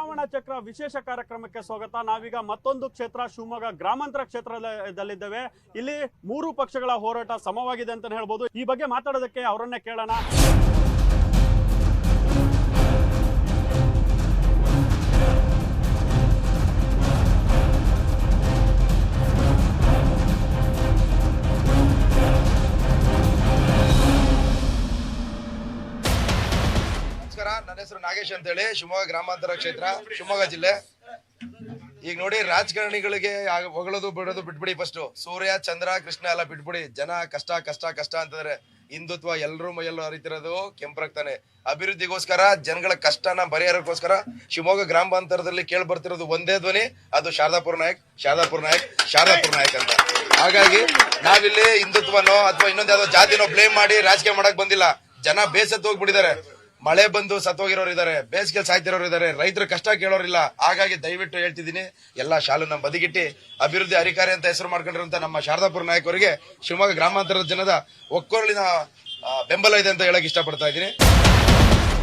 ಚುನಾವಣಾ ಚಕ್ರ ವಿಶೇಷ ಕಾರ್ಯಕ್ರಮಕ್ಕೆ ಸ್ವಾಗತ. ನಾವೀಗ ಮತ್ತೊಂದು ಕ್ಷೇತ್ರ ಶಿವಮೊಗ್ಗ ಗ್ರಾಮಾಂತರ ಕ್ಷೇತ್ರದಲ್ಲಿದ್ದೇವೆ. ಇಲ್ಲಿ ಮೂರು ಪಕ್ಷಗಳ ಹೋರಾಟ ಸಮವಾಗಿದೆ ಅಂತ ಹೇಳ್ಬೋದು. ಈ ಬಗ್ಗೆ ಮಾತಾಡೋದಕ್ಕೆ ಅವರನ್ನೇ ಕೇಳೋಣ. ನನ್ನ ಹೆಸರು ನಾಗೇಶ್ ಅಂತ ಹೇಳಿ, ಶಿವಮೊಗ್ಗ ಗ್ರಾಮಾಂತರ ಕ್ಷೇತ್ರ, ಶಿವಮೊಗ್ಗ ಜಿಲ್ಲೆ. ಈಗ ನೋಡಿ, ರಾಜಕಾರಣಿಗಳಿಗೆ ಹೊಗಳೋದು ಬಿಡೋದು ಬಿಟ್ಬಿಡಿ. ಫಸ್ಟ್ ಸೂರ್ಯ ಚಂದ್ರ ಕೃಷ್ಣ ಎಲ್ಲ ಬಿಟ್ಬಿಡಿ. ಜನ ಕಷ್ಟ ಕಷ್ಟ ಕಷ್ಟ ಅಂತಂದ್ರೆ ಹಿಂದುತ್ವ ಎಲ್ಲರೂ ಮೈಯಲ್ಲೂ ಹರಿತಿರೋದು ಕೆಂಪು ರಕ್ತಾನೆ. ಅಭಿವೃದ್ಧಿಗೋಸ್ಕರ, ಜನಗಳ ಕಷ್ಟನ ಪರಿಹಾರಕ್ಕೋಸ್ಕರ ಶಿವಮೊಗ್ಗ ಗ್ರಾಮಾಂತರದಲ್ಲಿ ಕೇಳಿ ಬರ್ತಿರೋದು ಒಂದೇ ಧ್ವನಿ, ಅದು ಶಾರದಾಪುರ ನಾಯಕ್, ಶಾರದಾಪುರ ನಾಯಕ್, ಶಾರದಾಪುರ ನಾಯಕ್ ಅಂತ. ಹಾಗಾಗಿ ನಾವಿಲ್ಲಿ ಹಿಂದುತ್ವನೋ ಅಥವಾ ಇನ್ನೊಂದ್ ಯಾವ್ದೋ ಜಾತಿನೋ ಬ್ಲೇಮ್ ಮಾಡಿ ರಾಜಕೀಯ ಮಾಡಕ್ ಬಂದಿಲ್ಲ. ಜನ ಬೇಸತ್ತು ಹೋಗ್ಬಿಟ್ಟಿದ್ದಾರೆ. ಮಳೆ ಬಂದು ಸತ್ತೋಗಿರೋರು ಇದಾರೆ, ಬೇಸಿಗೆ ಸಾಯ್ತಿರೋರು ಇದಾರೆ, ರೈತರ ಕಷ್ಟ ಕೇಳೋರಿಲ್ಲ. ಹಾಗಾಗಿ ದಯವಿಟ್ಟು ಹೇಳ್ತಿದ್ದೀನಿ, ಎಲ್ಲಾ ಶಾಲುನ ಬದಿಗಿಟ್ಟಿ ಅಭಿವೃದ್ಧಿ ಅಧಿಕಾರಿ ಅಂತ ಹೆಸರು ಮಾಡ್ಕೊಂಡಿರುವಂತ ನಮ್ಮ ಶಾರದಾಪುರ ನಾಯಕ್ ಅವರಿಗೆ ಶಿವಮೊಗ್ಗ ಗ್ರಾಮಾಂತರದ ಜನದ ಒಕ್ಕೊರಲಿನ ಬೆಂಬಲ ಇದೆ ಅಂತ ಹೇಳಕ್ ಇಷ್ಟಪಡ್ತಾ ಇದ್ದೀನಿ.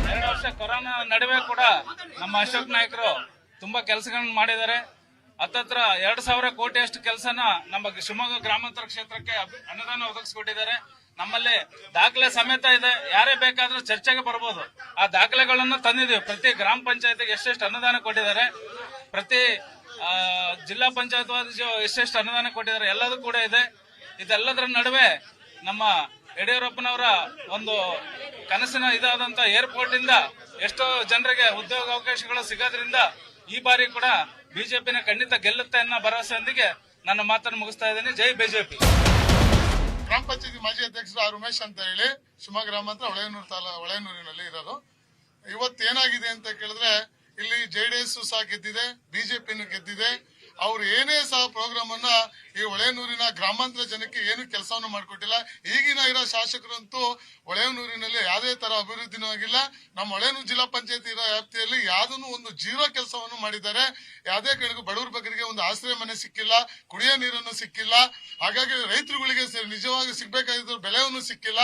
2 ವರ್ಷ ಕೊರೋನಾ ನಡುವೆ ಕೂಡ ನಮ್ಮ ಅಶೋಕ್ ನಾಯಕರು ತುಂಬಾ ಕೆಲಸಗಳನ್ನ ಮಾಡಿದ್ದಾರೆ. ಹತ್ತತ್ರ 2,000 ಕೋಟಿಯಷ್ಟು ಕೆಲಸನ ನಮ್ಮ ಶಿವಮೊಗ್ಗ ಗ್ರಾಮಾಂತರ ಕ್ಷೇತ್ರಕ್ಕೆ ಅನುದಾನ ಒದಗಿಸಿಕೊಟ್ಟಿದ್ದಾರೆ. ನಮ್ಮಲ್ಲಿ ದಾಖಲೆ ಸಮೇತ ಇದೆ. ಯಾರೇ ಬೇಕಾದ್ರೂ ಚರ್ಚೆಗೆ ಬರ್ಬೋದು. ಆ ದಾಖಲೆಗಳನ್ನು ತಂದಿದ್ದೀವಿ. ಪ್ರತಿ ಗ್ರಾಮ ಪಂಚಾಯತಿಗೆ ಎಷ್ಟೆಷ್ಟು ಅನುದಾನ ಕೊಟ್ಟಿದ್ದಾರೆ, ಪ್ರತಿ ಜಿಲ್ಲಾ ಪಂಚಾಯತ್ ಎಷ್ಟೆಷ್ಟು ಅನುದಾನ ಕೊಟ್ಟಿದ್ದಾರೆ, ಎಲ್ಲದೂ ಕೂಡ ಇದೆ. ಇದೆಲ್ಲದರ ನಡುವೆ ನಮ್ಮ ಯಡಿಯೂರಪ್ಪನವರ ಒಂದು ಕನಸಿನ ಇದಾದಂತ ಏರ್ಪೋರ್ಟ್ ಇಂದ ಎಷ್ಟೋ ಜನರಿಗೆ ಉದ್ಯೋಗ ಅವಕಾಶಗಳು ಸಿಗೋದ್ರಿಂದ ಈ ಬಾರಿ ಕೂಡ ಬಿಜೆಪಿನ ಖಂಡಿತ ಗೆಲ್ಲುತ್ತೆ ಅನ್ನೋ ಭರವಸೆಯೊಂದಿಗೆ ನನ್ನ ಮಾತನ್ನು ಮುಗಿಸ್ತಾ ಇದ್ದೀನಿ. ಜೈ ಬಿಜೆಪಿ. ಗ್ರಾಮ ಪಂಚಾಯತಿ ಮಾಜಿ ಅಧ್ಯಕ್ಷರು ಆರ್ ಉಮೇಶ್ ಅಂತ ಹೇಳಿ, ಶಿವಮೊಗ್ಗ ಗ್ರಾಮಾಂತರ ಹೊಳೆನೂರಿನಲ್ಲಿ ಇರೋದು. ಇವತ್ತೇನಾಗಿದೆ ಅಂತ ಕೇಳಿದ್ರೆ, ಇಲ್ಲಿ ಜೆಡಿಎಸ್ ಸಹ ಗೆದ್ದಿದೆ, ಬಿಜೆಪಿನೂ ಗೆದ್ದಿದೆ. ಅವ್ರು ಏನೇ ಸಹ ಪ್ರೋಗ್ರಾಮ್ ಅನ್ನ ಈ ಹೊಳೆನೂರಿನ ಗ್ರಾಮಾಂತರ ಜನಕ್ಕೆ ಏನು ಕೆಲಸವನ್ನು ಮಾಡಿಕೊಟ್ಟಿಲ್ಲ. ಈಗಿನ ಇರೋ ಶಾಸಕರಂತೂ ಹೊಳೆನೂರಿನಲ್ಲಿ ಯಾವುದೇ ತರ ಅಭಿವೃದ್ಧಿನೂ ಆಗಿಲ್ಲ. ನಮ್ಮ ಹೊಳೆನೂರು ಜಿಲ್ಲಾ ಪಂಚಾಯತಿ ಇರೋ ವ್ಯಾಪ್ತಿಯಲ್ಲಿ ಯಾವ್ದನ್ನು ಒಂದು ಜೀರೋ ಕೆಲಸವನ್ನು ಮಾಡಿದ್ದಾರೆ. ಯಾವುದೇ ಕಡೆಗೂ ಬಡವರ ಬಗ್ಗರಿಗೆ ಒಂದು ಆಶ್ರಯ ಮನೆ ಸಿಕ್ಕಿಲ್ಲ, ಕುಡಿಯೋ ನೀರನ್ನು ಸಿಕ್ಕಿಲ್ಲ. ಹಾಗಾಗಿ ರೈತರುಗಳಿಗೆ ನಿಜವಾಗಿ ಸಿಗ್ಬೇಕಾಗಿದ್ದ ಬೆಲೆಯನ್ನು ಸಿಕ್ಕಿಲ್ಲ.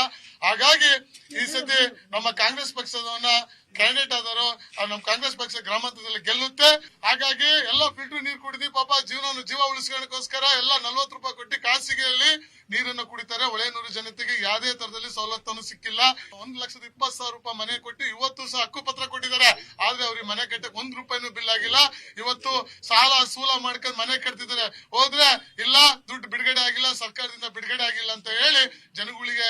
ಹಾಗಾಗಿ ಈ ಸತಿ ನಮ್ಮ ಕಾಂಗ್ರೆಸ್ ಪಕ್ಷದವನ್ನ ಕ್ಯಾಂಡಿಡೇಟ್ ಆದವರು ನಮ್ಮ ಕಾಂಗ್ರೆಸ್ ಪಕ್ಷ ಗ್ರಾಮಾಂತರದಲ್ಲಿ ಗೆಲ್ಲುತ್ತೆ. ಹಾಗಾಗಿ ಎಲ್ಲ ಫಿಲ್ಟರ್ ನೀರು ಕುಡಿದು ಪಾಪ ಜೀವ ಉಳಿಸ್ಕೊಳ್ಳೋಕ್ಕೋಸ್ಕರ ಎಲ್ಲ 40 ರೂಪಾಯಿ ಕೊಟ್ಟು ಖಾಸಗಿಯಲ್ಲಿ ನೀರನ್ನು ಕುಡಿತಾರೆ. ಹೊಳೆನೂರು ಜನತೆಗೆ ಯಾವುದೇ ತರದಲ್ಲಿ ಸವಲತ್ತನ್ನು ಸಿಕ್ಕಿಲ್ಲ. 1,20,000 ರೂಪಾಯಿ ಮನೆ ಕೊಟ್ಟು ಇವತ್ತು ಸಹ ಹಕ್ಕುಪತ್ರ ಕೊಟ್ಟಿದ್ದಾರೆ. ಆದ್ರೆ ಅವ್ರಿಗೆ ಮನೆ ಕಟ್ಟಕ್ಕೆ 1 ರೂಪಾಯಿನೂ ಬಿಲ್ ಆಗಿಲ್ಲ. ಇವತ್ತು ಸಾಲ ಸೂಲ ಮಾಡ್ಕೊಂಡು ಮನೆ ಕಟ್ತಿದ್ದಾರೆ. ಹೋದ್ರೆ ಇಲ್ಲ, ದುಡ್ಡು ಬಿಡುಗಡೆ ಆಗಿಲ್ಲ, ಸರ್ಕಾರದಿಂದ ಬಿಡುಗಡೆ ಆಗಿಲ್ಲ ಅಂತ ಹೇಳಿ ಜನಗಳಿಗೆ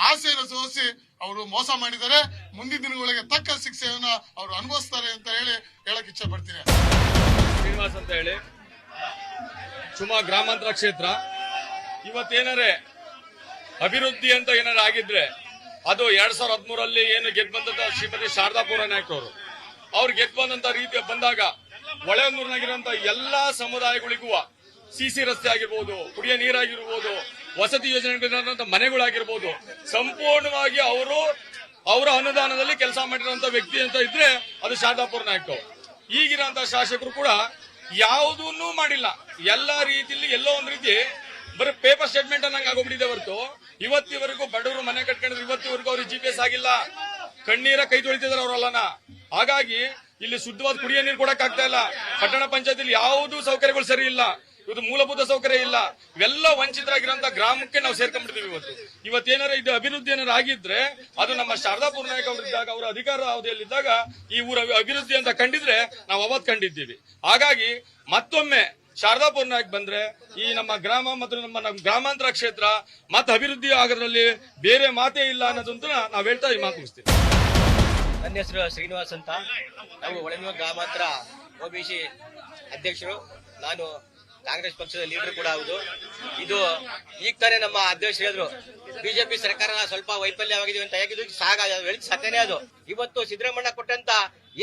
ಆಸೆಯನ್ನು ಸೋಸಿ ಅವರು ಮೋಸ ಮಾಡಿದ್ದಾರೆ. ಮುಂದಿನ ದಿನಗಳಿಗೆ ತಕ್ಕ ಶಿಕ್ಷೆಯನ್ನ ಅವರು ಅನುಭವಿಸ್ತಾರೆ ಅಂತ ಹೇಳಕ್ ಇಚ್ಛೆ ಪಡ್ತೀನಿ. ಶ್ರೀನಿವಾಸ್ ಅಂತ ಹೇಳಿ, ಶಿವಮೊಗ್ಗ ಗ್ರಾಮಾಂತರ ಕ್ಷೇತ್ರ. ಇವತ್ತೇನಾರೆ ಅಭಿವೃದ್ಧಿ ಅಂತ ಏನಾರ ಆಗಿದ್ರೆ ಅದು 2013ರಲ್ಲಿ ಏನು ಗೆದ್ದು ಬಂದಂತ ಶ್ರೀಮತಿ ಶಾರದಾಪುರ ನಾಯಕ್ ಅವ್ರು ಗೆದ್ದು ಬಂದಂತ ರೀತಿ ಬಂದಾಗ ಹೊಳೆನೂರಿನಾಗಿರುವಂತ ಎಲ್ಲಾ ಸಮುದಾಯಗಳಿಗೂ ಸಿಸಿ ರಸ್ತೆ ಆಗಿರ್ಬೋದು, ಕುಡಿಯ ನೀರಾಗಿರ್ಬೋದು, ವಸತಿ ಯೋಜನೆಗಳಿರುವಂತ ಮನೆಗಳಾಗಿರ್ಬೋದು, ಸಂಪೂರ್ಣವಾಗಿ ಅವರ ಅನುದಾನದಲ್ಲಿ ಕೆಲಸ ಮಾಡಿರುವಂತ ವ್ಯಕ್ತಿ ಅಂತ ಇದ್ರೆ ಅದು ಶಾರದಾಪುರ ನಾಯಕ್. ಈಗಿರೋಂತ ಶಾಸಕರು ಕೂಡ ಯಾವುದನ್ನೂ ಮಾಡಿಲ್ಲ. ಎಲ್ಲಾ ರೀತಿಯಲ್ಲಿ ಎಲ್ಲೋ ಒಂದ್ ರೀತಿ ಬರೀ ಪೇಪರ್ ಸ್ಟೇಟ್ಮೆಂಟ್ ಅನ್ನಂಗ್ ಆಗೋಗ್ಬಿಟ್ಟಿದೆ ಹೊರತು ಇವತ್ತಿವರೆಗೂ ಬಡವರು ಮನೆ ಕಟ್ಕೊಂಡಿದ್ರೆ ಇವತ್ತಿವರೆಗೂ ಅವ್ರಿಗೆ GPS ಆಗಿಲ್ಲ. ಕಣ್ಣೀರ ಕೈ ತೊಳಿತಿದಾರೆ ಅವರಲ್ಲನ. ಹಾಗಾಗಿ ಇಲ್ಲಿ ಶುದ್ಧವಾದ ಕುಡಿಯೋ ನೀರು ಕೊಡಕ್ ಆಗ್ತಾ ಇಲ್ಲ. ಪಟ್ಟಣ ಪಂಚಾಯತಿಲಿ ಯಾವುದೂ ಸೌಕರ್ಯಗಳು ಸರಿ ಇಲ್ಲ. ಇವತ್ತು ಮೂಲಭೂತ ಸೌಕರ್ಯ ಇಲ್ಲ. ಇವೆಲ್ಲ ವಂಚಿತರಾಗಿರೋಂತ ಗ್ರಾಮಕ್ಕೆ ನಾವು ಸೇರ್ಕೊಂಡ್ಬಿಡ್ತೀವಿ. ಇವತ್ತೇನಾರ ಇದು ಅಭಿವೃದ್ಧಿ ಏನಾರ ಆಗಿದ್ರೆ ಅದು ನಮ್ಮ ಶಾರದಾಪುರ ನಾಯಕ್ ಅವರಿದ್ದಾಗ, ಅವರ ಅಧಿಕಾರ ಅವಧಿಯಲ್ಲಿದ್ದಾಗ ಈ ಊರ ಅಭಿವೃದ್ಧಿ ಅಂತ ಕಂಡಿದ್ರೆ ನಾವು ಅವತ್ತು ಕಂಡಿದ್ದೀವಿ. ಹಾಗಾಗಿ ಮತ್ತೊಮ್ಮೆ ಶಾರದಾಪುರ ನಾಯಕ್ ಬಂದ್ರೆ ಈ ನಮ್ಮ ಗ್ರಾಮ ಮತ್ತು ನಮ್ಮ ಗ್ರಾಮಾಂತರ ಕ್ಷೇತ್ರ ಮತ್ತೆ ಅಭಿವೃದ್ಧಿ ಆಗೋದ್ರಲ್ಲಿ ಬೇರೆ ಮಾತೇ ಇಲ್ಲ ಅನ್ನೋದಂತೂ ನಾವು ಹೇಳ್ತಾ ಈ ಮಾತು ಮುಗಿಸ್ತೀವಿ. ನನ್ನ ಹೆಸರು ಶ್ರೀನಿವಾಸ್ ಅಂತ. ನಾವು ಹೊಳೆನೂರು ಗ್ರಾಮಾಂತರ OBC ಅಧ್ಯಕ್ಷರು. ನಾನು ಕಾಂಗ್ರೆಸ್ ಪಕ್ಷದ ಲೀಡರ್ ಕೂಡ ಹೌದು. ಇದು ಈಗ ತಾನೇ ನಮ್ಮ ಅಧ್ಯಕ್ಷರು ಹೇಳಿದ್ರು, ಬಿಜೆಪಿ ಸರ್ಕಾರ ಸ್ವಲ್ಪ ವೈಫಲ್ಯವಾಗಿದೆ ಅಂತ. ಹೇಗಿದ್ದು ಹೇಳಿದ ಸತ್ಯನೇ ಅದು. ಇವತ್ತು ಸಿದ್ದರಾಮಣ್ಣ ಕೊಟ್ಟಂತ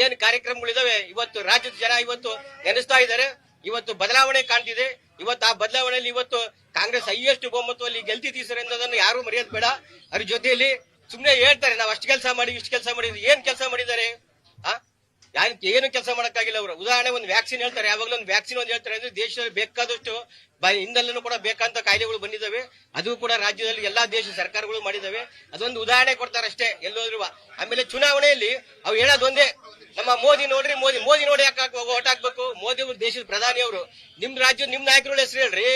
ಏನ್ ಕಾರ್ಯಕ್ರಮಗಳಿದಾವೆ ಇವತ್ತು ರಾಜ್ಯದ ಜನ ಇವತ್ತು ನೆನೆಸ್ತಾ ಇದ್ದಾರೆ. ಇವತ್ತು ಬದಲಾವಣೆ ಕಾಣ್ತಿದೆ. ಇವತ್ತು ಆ ಬದಲಾವಣೆಯಲ್ಲಿ ಇವತ್ತು ಕಾಂಗ್ರೆಸ್ ಹೈಯೆಸ್ಟ್ ಬಹುಮತದಲ್ಲಿ ಗೆಲ್ತಿದ್ದೀವಿ ಸರ್ ಅನ್ನೋದನ್ನು ಯಾರು ಮರೆಯೋದು ಬೇಡ. ಅದ್ರ ಜೊತೆಯಲ್ಲಿ ಸುಮ್ನೆ ಹೇಳ್ತಾರೆ ನಾವು ಅಷ್ಟು ಕೆಲಸ ಮಾಡಿ ಇಷ್ಟು ಕೆಲಸ ಮಾಡಿದ್ವಿ. ಏನ್ ಕೆಲಸ ಮಾಡಿದ್ದಾರೆ? ಏನು ಕೆಲಸ ಮಾಡಕ್ಕಾಗಿಲ್ಲ ಅವರು. ಉದಾಹರಣೆ ಒಂದು ವ್ಯಾಕ್ಸಿನ್ ಹೇಳ್ತಾರೆ, ಯಾವಾಗಲೂ ಒಂದು ವ್ಯಾಕ್ಸಿನ್ ಒಂದು ಹೇಳ್ತಾರೆ ಅಂದ್ರೆ ದೇಶದಲ್ಲಿ ಬೇಕಾದಷ್ಟು ಹಿಂದೆಲ್ಲೂ ಕೂಡ ಬೇಕಂತ ಕಾಯ್ದೆಗಳು ಬಂದಿದ್ದಾವೆ. ಅದು ಕೂಡ ರಾಜ್ಯದಲ್ಲಿ ಎಲ್ಲಾ ದೇಶ ಸರ್ಕಾರಗಳು ಮಾಡಿದಾವೆ. ಅದೊಂದು ಉದಾಹರಣೆ ಕೊಡ್ತಾರೆ ಅಷ್ಟೇ ಎಲ್ಲೋದ್ರು. ಆಮೇಲೆ ಚುನಾವಣೆಯಲ್ಲಿ ಅವು ಹೇಳೋದೊಂದೇ, ನಮ್ಮ ನಮ್ಮ ಮೋದಿ ನೋಡ್ರಿ, ಮೋದಿ ನೋಡಿ ಯಾಕೆ ಓಟ್ ಹಾಕ್ಬೇಕು? ಮೋದಿ ಅವರು ದೇಶದ ಪ್ರಧಾನಿ ಅವರು. ನಿಮ್ ರಾಜ್ಯ ನಿಮ್ ನಾಯಕರುಗಳ ಹೆಸರು ಹೇಳ್ರಿ,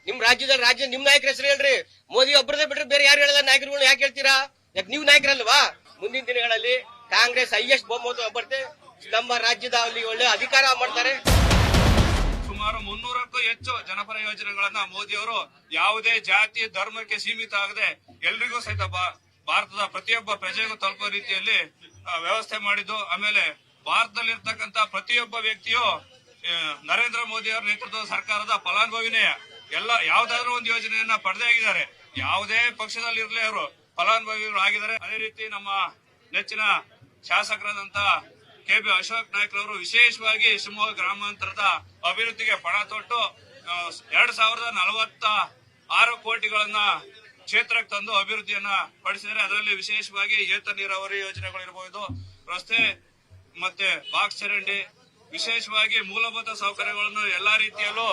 ನಿಮ್ ರಾಜ್ಯದ ನಿಮ್ ನಾಯಕರ ಹೆಸರು ಹೇಳ್ರಿ. ಮೋದಿ ಒಬ್ಬರದೇ ಬಿಟ್ರೆ ಬೇರೆ ಯಾರು ಹೇಳಲ್ಲ ನಾಯಕರುಗಳು ಯಾಕೆ ಹೇಳ್ತೀರಾ? ಯಾಕೆ ನೀವು ನಾಯಕರಲ್ವಾ? ಮುಂದಿನ ದಿನಗಳಲ್ಲಿ ಕಾಂಗ್ರೆಸ್ ಹೈಯೆಸ್ಟ್ ಬಹುಮತ ಬರುತ್ತೆ, ನಮ್ಮ ರಾಜ್ಯದ ಅಲ್ಲಿ ಒಳ್ಳೆ ಅಧಿಕಾರ ಮಾಡ್ತಾರೆ. ಸುಮಾರು 300ಕ್ಕೂ ಹೆಚ್ಚು ಜನಪರ ಯೋಜನೆಗಳನ್ನ ಮೋದಿ ಅವರು ಯಾವುದೇ ಜಾತಿ ಧರ್ಮಕ್ಕೆ ಸೀಮಿತ ಆಗದೆ ಎಲ್ರಿಗೂ ಸಹಿತ ಭಾರತದ ಪ್ರತಿಯೊಬ್ಬ ಪ್ರಜೆಗೂ ತಲುಪೋ ರೀತಿಯಲ್ಲಿ ವ್ಯವಸ್ಥೆ ಮಾಡಿದ್ದು. ಆಮೇಲೆ ಭಾರತದಲ್ಲಿರ್ತಕ್ಕಂಥ ಪ್ರತಿಯೊಬ್ಬ ವ್ಯಕ್ತಿಯು ನರೇಂದ್ರ ಮೋದಿ ಅವರ ನೇತೃತ್ವದ ಸರ್ಕಾರದ ಫಲಾನುಭವಿನೇ. ಯಾವ್ದಾದ್ರು ಒಂದು ಯೋಜನೆಯನ್ನ ಪಡೆದೇ ಆಗಿದ್ದಾರೆ. ಯಾವುದೇ ಪಕ್ಷದಲ್ಲಿರ್ಲಿ ಅವರು ಫಲಾನುಭವಿಗಳು ಆಗಿದ್ದಾರೆ. ಅದೇ ರೀತಿ ನಮ್ಮ ನೆಚ್ಚಿನ ಶಾಸಕರಾದಂತ ಕೆ.ಬಿ. ಅಶೋಕ್ ನಾಯ್ಕರವರು ವಿಶೇಷವಾಗಿ ಶಿವಮೊಗ್ಗ ಗ್ರಾಮಾಂತರದ ಅಭಿವೃದ್ಧಿಗೆ ಪಣ ತೊಟ್ಟು 2046 ಕೋಟಿಗಳನ್ನ ಕ್ಷೇತ್ರಕ್ಕೆ ತಂದು ಅಭಿವೃದ್ಧಿಯನ್ನ ಪಡಿಸಿದರೆ. ಅದರಲ್ಲಿ ವಿಶೇಷವಾಗಿ ಏತ ನೀರಾವರಿ ಯೋಜನೆಗಳಿರಬಹುದು, ರಸ್ತೆ ಮತ್ತೆ ಬಾಕ್ಸ್ ಚರಂಡಿ, ವಿಶೇಷವಾಗಿ ಮೂಲಭೂತ ಸೌಕರ್ಯಗಳನ್ನು ಎಲ್ಲಾ ರೀತಿಯಲ್ಲೂ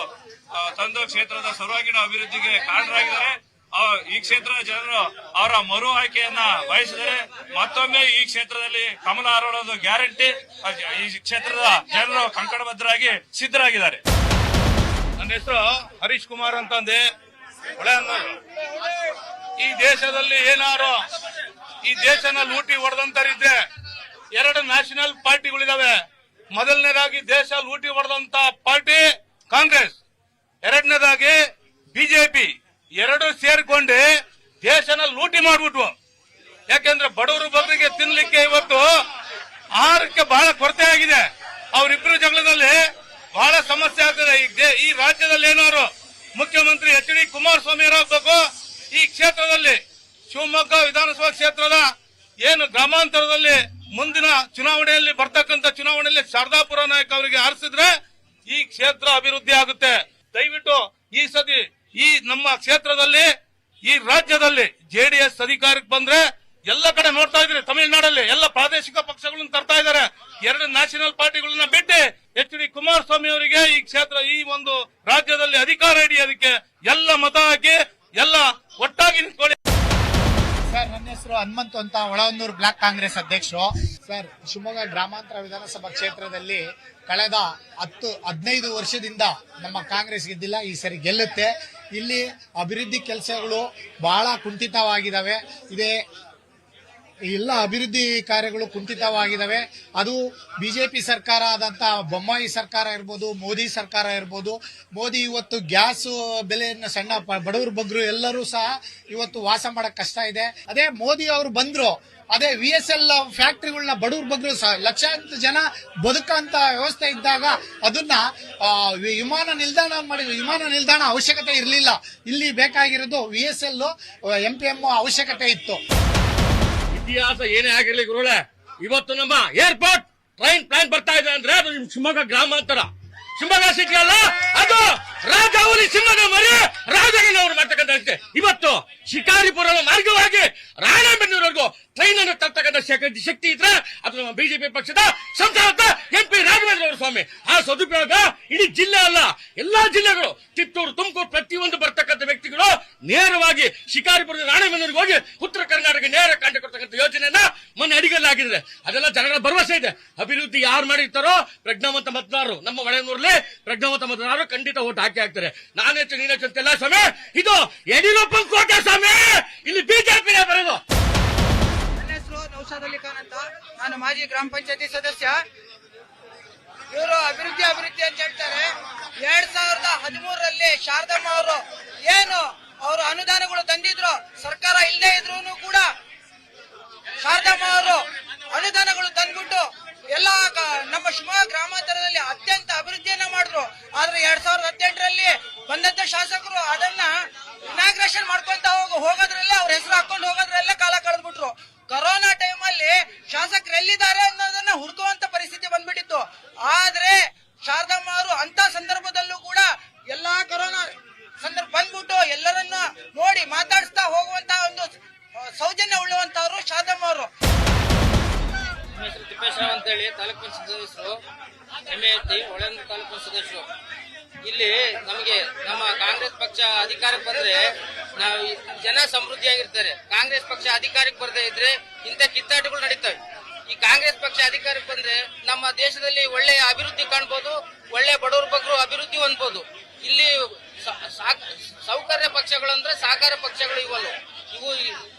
ತಂದು ಕ್ಷೇತ್ರದ ಸರ್ವಾಂಗೀಣ ಅಭಿವೃದ್ಧಿಗೆ ಕಾರಣರಾಗಿದ್ದಾರೆ. ಈ ಕ್ಷೇತ್ರದ ಜನರು ಅವರ ಮರು ಆಯ್ಕೆಯನ್ನ ಬಯಸಿದರೆ ಮತ್ತೊಮ್ಮೆ ಈ ಕ್ಷೇತ್ರದಲ್ಲಿ ಕಮಲ ಅರಳೋದು ಗ್ಯಾರಂಟಿ. ಈ ಕ್ಷೇತ್ರದ ಜನರು ಕಂಕಣಬದ್ಧರಾಗಿ ಸಿದ್ಧರಾಗಿದ್ದಾರೆ. ನನ್ನ ಹೆಸರು ಹರೀಶ್ ಕುಮಾರ್ ಅಂತಂದೆ, ಹೊಳೆಹೊನ್ನೂರು. ಈ ದೇಶದಲ್ಲಿ ಏನಾರು ಈ ದೇಶನ ಲೂಟಿ ಹೊಡೆದಂತರಿದ್ರೆ 2 ನ್ಯಾಷನಲ್ ಪಾರ್ಟಿಗಳಿದಾವೆ. ಮೊದಲನೇದಾಗಿ ದೇಶ ಲೂಟಿ ಹೊಡೆದಂತ ಪಾರ್ಟಿ ಕಾಂಗ್ರೆಸ್, ಎರಡನೇದಾಗಿ ಬಿಜೆಪಿ. ಎರಡು ಸೇರ್ಕೊಂಡು ದೇಶನ ಲೂಟಿ ಮಾಡ್ಬಿಟ್ವು. ಯಾಕೆಂದ್ರೆ ಬಡವರು ಬಗ್ಗರಿಗೆ ತಿನ್ಲಿಕ್ಕೆ ಇವತ್ತು ಆಹಾರಕ್ಕೆ ಬಹಳ ಕೊರತೆ ಆಗಿದೆ. ಅವರಿಬ್ಬರು ಜಗಳದಲ್ಲಿ ಬಹಳ ಸಮಸ್ಯೆ ಆಗ್ತದೆ. ಈ ರಾಜ್ಯದಲ್ಲಿ ಏನಾದ್ರು ಮುಖ್ಯಮಂತ್ರಿ ಎಚ್.ಡಿ. ಕುಮಾರಸ್ವಾಮಿ ಅವರಾಗಬೇಕು. ಈ ಕ್ಷೇತ್ರದಲ್ಲಿ ಶಿವಮೊಗ್ಗ ವಿಧಾನಸಭಾ ಕ್ಷೇತ್ರದ ಏನು ಗ್ರಾಮಾಂತರದಲ್ಲಿ ಮುಂದಿನ ಚುನಾವಣೆಯಲ್ಲಿ ಬರ್ತಕ್ಕಂಥ ಚುನಾವಣೆಯಲ್ಲಿ ಶಾರದಾಪುರ ನಾಯಕ್ ಅವರಿಗೆ ಆರಿಸಿದ್ರೆ ಈ ಕ್ಷೇತ್ರ ಅಭಿವೃದ್ಧಿ ಆಗುತ್ತೆ. ದಯವಿಟ್ಟು ಈ ಸತಿ ಈ ನಮ್ಮ ಕ್ಷೇತ್ರದಲ್ಲಿ ಈ ರಾಜ್ಯದಲ್ಲಿ ಜೆಡಿಎಸ್ ಅಧಿಕಾರಕ್ಕೆ ಬಂದ್ರೆ ಎಲ್ಲ ಕಡೆ ನೋಡ್ತಾ ಇದ್ರಿ, ತಮಿಳುನಾಡಲ್ಲಿ ಎಲ್ಲ ಪ್ರಾದೇಶಿಕ ಪಕ್ಷಗಳನ್ನು ತರ್ತಾ ಇದ್ದಾರೆ. 2 ನ್ಯಾಷನಲ್ ಪಾರ್ಟಿಗಳನ್ನ ಬಿಟ್ಟು ಎಚ್.ಡಿ. ಕುಮಾರಸ್ವಾಮಿ ಅವರಿಗೆ ಈ ಕ್ಷೇತ್ರ ಈ ಒಂದು ರಾಜ್ಯದಲ್ಲಿ ಅಧಿಕಾರ ಹಿಡಿಯೋದಕ್ಕೆ ಎಲ್ಲ ಮತ ಹಾಕಿ ಎಲ್ಲ ಒಟ್ಟಾಗಿ ನಿಂತ್ಕೊಳ್ಳಿ. ಸರ್, ನನ್ನ ಹೆಸರು ಹನುಮಂತು ಅಂತ, ಹೊಳೆಹೊನ್ನೂರು ಬ್ಲಾಕ್ ಕಾಂಗ್ರೆಸ್ ಅಧ್ಯಕ್ಷರು. ಸರ್, ಶಿವಮೊಗ್ಗ ಗ್ರಾಮಾಂತರ ವಿಧಾನಸಭಾ ಕ್ಷೇತ್ರದಲ್ಲಿ ಕಳೆದ 10-15 ವರ್ಷದಿಂದ ನಮ್ಮ ಕಾಂಗ್ರೆಸ್ ಗೆದ್ದಿಲ್ಲ. ಈ ಸರಿ ಗೆಲ್ಲುತ್ತೆ. ಇಲ್ಲಿ ಅಭಿವೃದ್ಧಿ ಕೆಲಸಗಳು ಬಹಳ ಕುಂಠಿತವಾಗಿದ್ದಾವೆ. ಎಲ್ಲ ಅಭಿವೃದ್ಧಿ ಕಾರ್ಯಗಳು ಕುಂಠಿತವಾಗಿದ್ದಾವೆ. ಅದು ಬಿಜೆಪಿ ಸರ್ಕಾರ ಆದಂತ ಬೊಮ್ಮಾಯಿ ಸರ್ಕಾರ ಇರ್ಬೋದು, ಮೋದಿ ಸರ್ಕಾರ ಇರ್ಬೋದು. ಮೋದಿ ಇವತ್ತು ಗ್ಯಾಸ್ ಬೆಲೆಯನ್ನು ಸಣ್ಣ ಬಡವರು ಬಗ್ಗರು ಎಲ್ಲರೂ ಸಹ ಇವತ್ತು ವಾಸ ಮಾಡಕ್ ಕಷ್ಟ ಇದೆ. ಅದೇ ಮೋದಿ ಅವರು ಬಂದ್ರು, ಅದೇ VSL ಫ್ಯಾಕ್ಟರಿಗಳನ್ನ ಬಡವ್ರ ಬಗ್ಗರು ಸಹ ಲಕ್ಷಾಂತರ ಜನ ಬದುಕಂತ ವ್ಯವಸ್ಥೆ ಇದ್ದಾಗ ಅದನ್ನ ವಿಮಾನ ನಿಲ್ದಾಣ ಮಾಡಿದ್ರು. ವಿಮಾನ ನಿಲ್ದಾಣ ಅವಶ್ಯಕತೆ ಇರಲಿಲ್ಲ. ಇಲ್ಲಿ ಬೇಕಾಗಿರೋದು VSL MPM ಅವಶ್ಯಕತೆ ಇತ್ತು. ಇತಿಹಾಸ ಏನೇ ಆಗಿರ್ಲಿ ಗುರುಗಳೇ, ಇವತ್ತು ನಮ್ಮ ಏರ್ಪೋರ್ಟ್ ಟ್ರೈನ್ ಪ್ಲಾನ್ ಬರ್ತಾ ಇದೆ ಅಂದ್ರೆ ಅದು ಶಿವಮೊಗ್ಗ ಗ್ರಾಮಾಂತರ, ಶಿವಮೊಗ್ಗ ಸಿಟಿ ಅಲ್ಲ, ಅದು ರಾಜಾವಲಿ ಸಿಂಹದ ಮರಿ ರಾಜಗನವರು ಮಾಡ್ತಕ್ಕಂಥ ಅಷ್ಟೇ. ಇವತ್ತು ಶಿಕಾರಿಪುರದ ಮಾರ್ಗವಾಗಿ ರಾಣೆಬೆನ್ನೂರವರೆಗೂ ಟ್ರೈನ್ ಅನ್ನು ತರ್ತಕ್ಕಂಥ ಶಕ್ತಿ ಇದ್ರೆ ಅದು ನಮ್ಮ ಬಿಜೆಪಿ ಪಕ್ಷದ ಸಂಸದ MP ರಾಘವೇಂದ್ರ ಅವರ ಸ್ವಾಮಿ. ಆ ಸದುಪಯೋಗ ಇಡೀ ಜಿಲ್ಲೆ ಅಲ್ಲ, ಎಲ್ಲಾ ಜಿಲ್ಲೆಗಳು, ಕಿತ್ತೂರು, ತುಮಕೂರು, ಪ್ರತಿಯೊಂದು ಬರ್ತಕ್ಕಂಥ ವ್ಯಕ್ತಿಗಳು ನೇರವಾಗಿ ಶಿಕಾರಿಪುರದ ರಾಣೆಬೆನ್ನೂರಿಗೆ ಹೋಗಿ ಉತ್ತರ ಕರ್ನಾಟಕ ನೇರ ಕಾಂಟ್ಯಾಕ್ಟ್ ಕೊಡ್ತಕ್ಕಂಥ ಯೋಜನೆಯನ್ನ ಮೊನ್ನೆ ಅಡಿಗಲ್ಲಾಗಿದ್ರೆ ಅದೆಲ್ಲ ಜನಗಳ ಭರವಸೆ ಇದೆ. ಅಭಿವೃದ್ಧಿ ಯಾರು ಮಾಡಿರ್ತಾರೋ ಪ್ರಜ್ಞಾವಂತ ಮತದಾರರು, ನಮ್ಮ ಹೊಳೆಹೊನ್ನೂರಲ್ಲಿ ಪ್ರಜ್ಞಾವಂತ ಮತದಾರರು ಖಂಡಿತ ಓಟ್ ಹಾಕ್ತಾರೆ. ನಾನೆಚ್ಚು ನೀನೆಚ್ಚು ಅಂತೆಲ್ಲ ಸ್ವಾಮಿ, ಇದು ಯಡಿಯೂರಪ್ಪ ಕೋಟೆ ಸ್ವಾಮಿ, ಇಲ್ಲಿ ಬಿಜೆಪಿ ಬರೋದು. ನನ್ನ ಹೆಸರು ನೌಶಾದ್ ಅಲಿ ಖಾನ್ ಅಂತ, ನಾನು ಮಾಜಿ ಗ್ರಾಮ ಪಂಚಾಯತಿ ಸದಸ್ಯ. ಇವರು ಅಭಿವೃದ್ಧಿ ಅಂತ ಹೇಳ್ತಾರೆ. 2013ರಲ್ಲಿ ಶಾರದಮ್ಮ ಅವರು ಏನು ಅವರು ಅನುದಾನಗಳು ತಂದಿದ್ರು, ಸರ್ಕಾರ ಇಲ್ಲದೆ ಇದ್ರು ಕೂಡ ಶಾರದಮ್ಮ ಅವರು ಅನುದಾನಗಳು ತಂದ್ಬಿಟ್ಟು ಎಲ್ಲ ನಮ್ಮ ಶಿವಮೊಗ್ಗ ಗ್ರಾಮಾಂತರದಲ್ಲಿ ಅತ್ಯಂತ ಅಭಿವೃದ್ಧಿಯನ್ನ ಮಾಡಿದ್ರು. ಆದ್ರೆ 2018ರಲ್ಲಿ ಬಂದಂತ ಶಾಸಕರು ಅದನ್ನ ಇನಾಗ್ರೇಷನ್ ಮಾಡ್ಕೊಂತ ಹೋಗೋದ್ರಲ್ಲೇ ಅವ್ರ ಹೆಸರು ಹಾಕೊಂಡು ಹೋಗೋದ್ರಲ್ಲೇ ಕಾಲ ಕಳೆದ್ಬಿಟ್ರು. ಕೊರೋನಾ ಟೈಮ್ ಅಲ್ಲಿ ಶಾಸಕರು ಎಲ್ಲಿದ್ದಾರೆ ಅನ್ನೋದನ್ನ ಹುಡುಕುವಂತ ಪರಿಸ್ಥಿತಿ ಬಂದ್ಬಿಟ್ಟಿತ್ತು. ಆದ್ರೆ ಶಾರದಮ್ಮ ಅವರು ಅಂತ ಸಂದರ್ಭದಲ್ಲೂ ಕೂಡ ಎಲ್ಲಾ ಕೊರೋನಾ ಸಂದರ್ಭ ಬಂದ್ಬಿಟ್ಟು ಎಲ್ಲರನ್ನ ನೋಡಿ ಮಾತಾಡಿಸ್ತಾ ಹೋಗುವಂತ ಒಂದು ಸೌಜನ್ಯ ಉಳ್ಳುವಂತವ್ರು ಶಾರದಮ್ಮ ಅವರು. ನಮ್ಮ ಹೆಸರು ತಿಪ್ಪೇಶ್ವರ ಅಂತ ಹೇಳಿ, ತಾಲೂಕು ಪಂಚಾಯತ್ ಸದಸ್ಯರು, MAT ಹೊಳೆಹೊನ್ನೂರು ತಾಲೂಕು ಸದಸ್ಯರು. ಇಲ್ಲಿ ನಮಗೆ ನಮ್ಮ ಕಾಂಗ್ರೆಸ್ ಪಕ್ಷ ಅಧಿಕಾರಕ್ಕೆ ಬಂದ್ರೆ ನಾವು ಜನ ಸಮೃದ್ಧಿಯಾಗಿರ್ತಾರೆ. ಕಾಂಗ್ರೆಸ್ ಪಕ್ಷ ಅಧಿಕಾರಕ್ಕೆ ಬರದೇ ಇದ್ರೆ ಇಂಥ ಕಿತ್ತಾಟಗಳು ನಡೀತವೆ. ಈ ಕಾಂಗ್ರೆಸ್ ಪಕ್ಷ ಅಧಿಕಾರಕ್ಕೆ ಬಂದ್ರೆ ನಮ್ಮ ದೇಶದಲ್ಲಿ ಒಳ್ಳೆಯ ಅಭಿವೃದ್ಧಿ ಕಾಣ್ಬೋದು, ಒಳ್ಳೆ ಬಡವರು ಬಗ್ಗರು ಅಭಿವೃದ್ಧಿ ಹೊಂದ್ಬೋದು. ಇಲ್ಲಿ ಸೌಕರ್ಯ ಪಕ್ಷಗಳು ಅಂದ್ರೆ ಸಹಕಾರ ಪಕ್ಷಗಳು ಇವು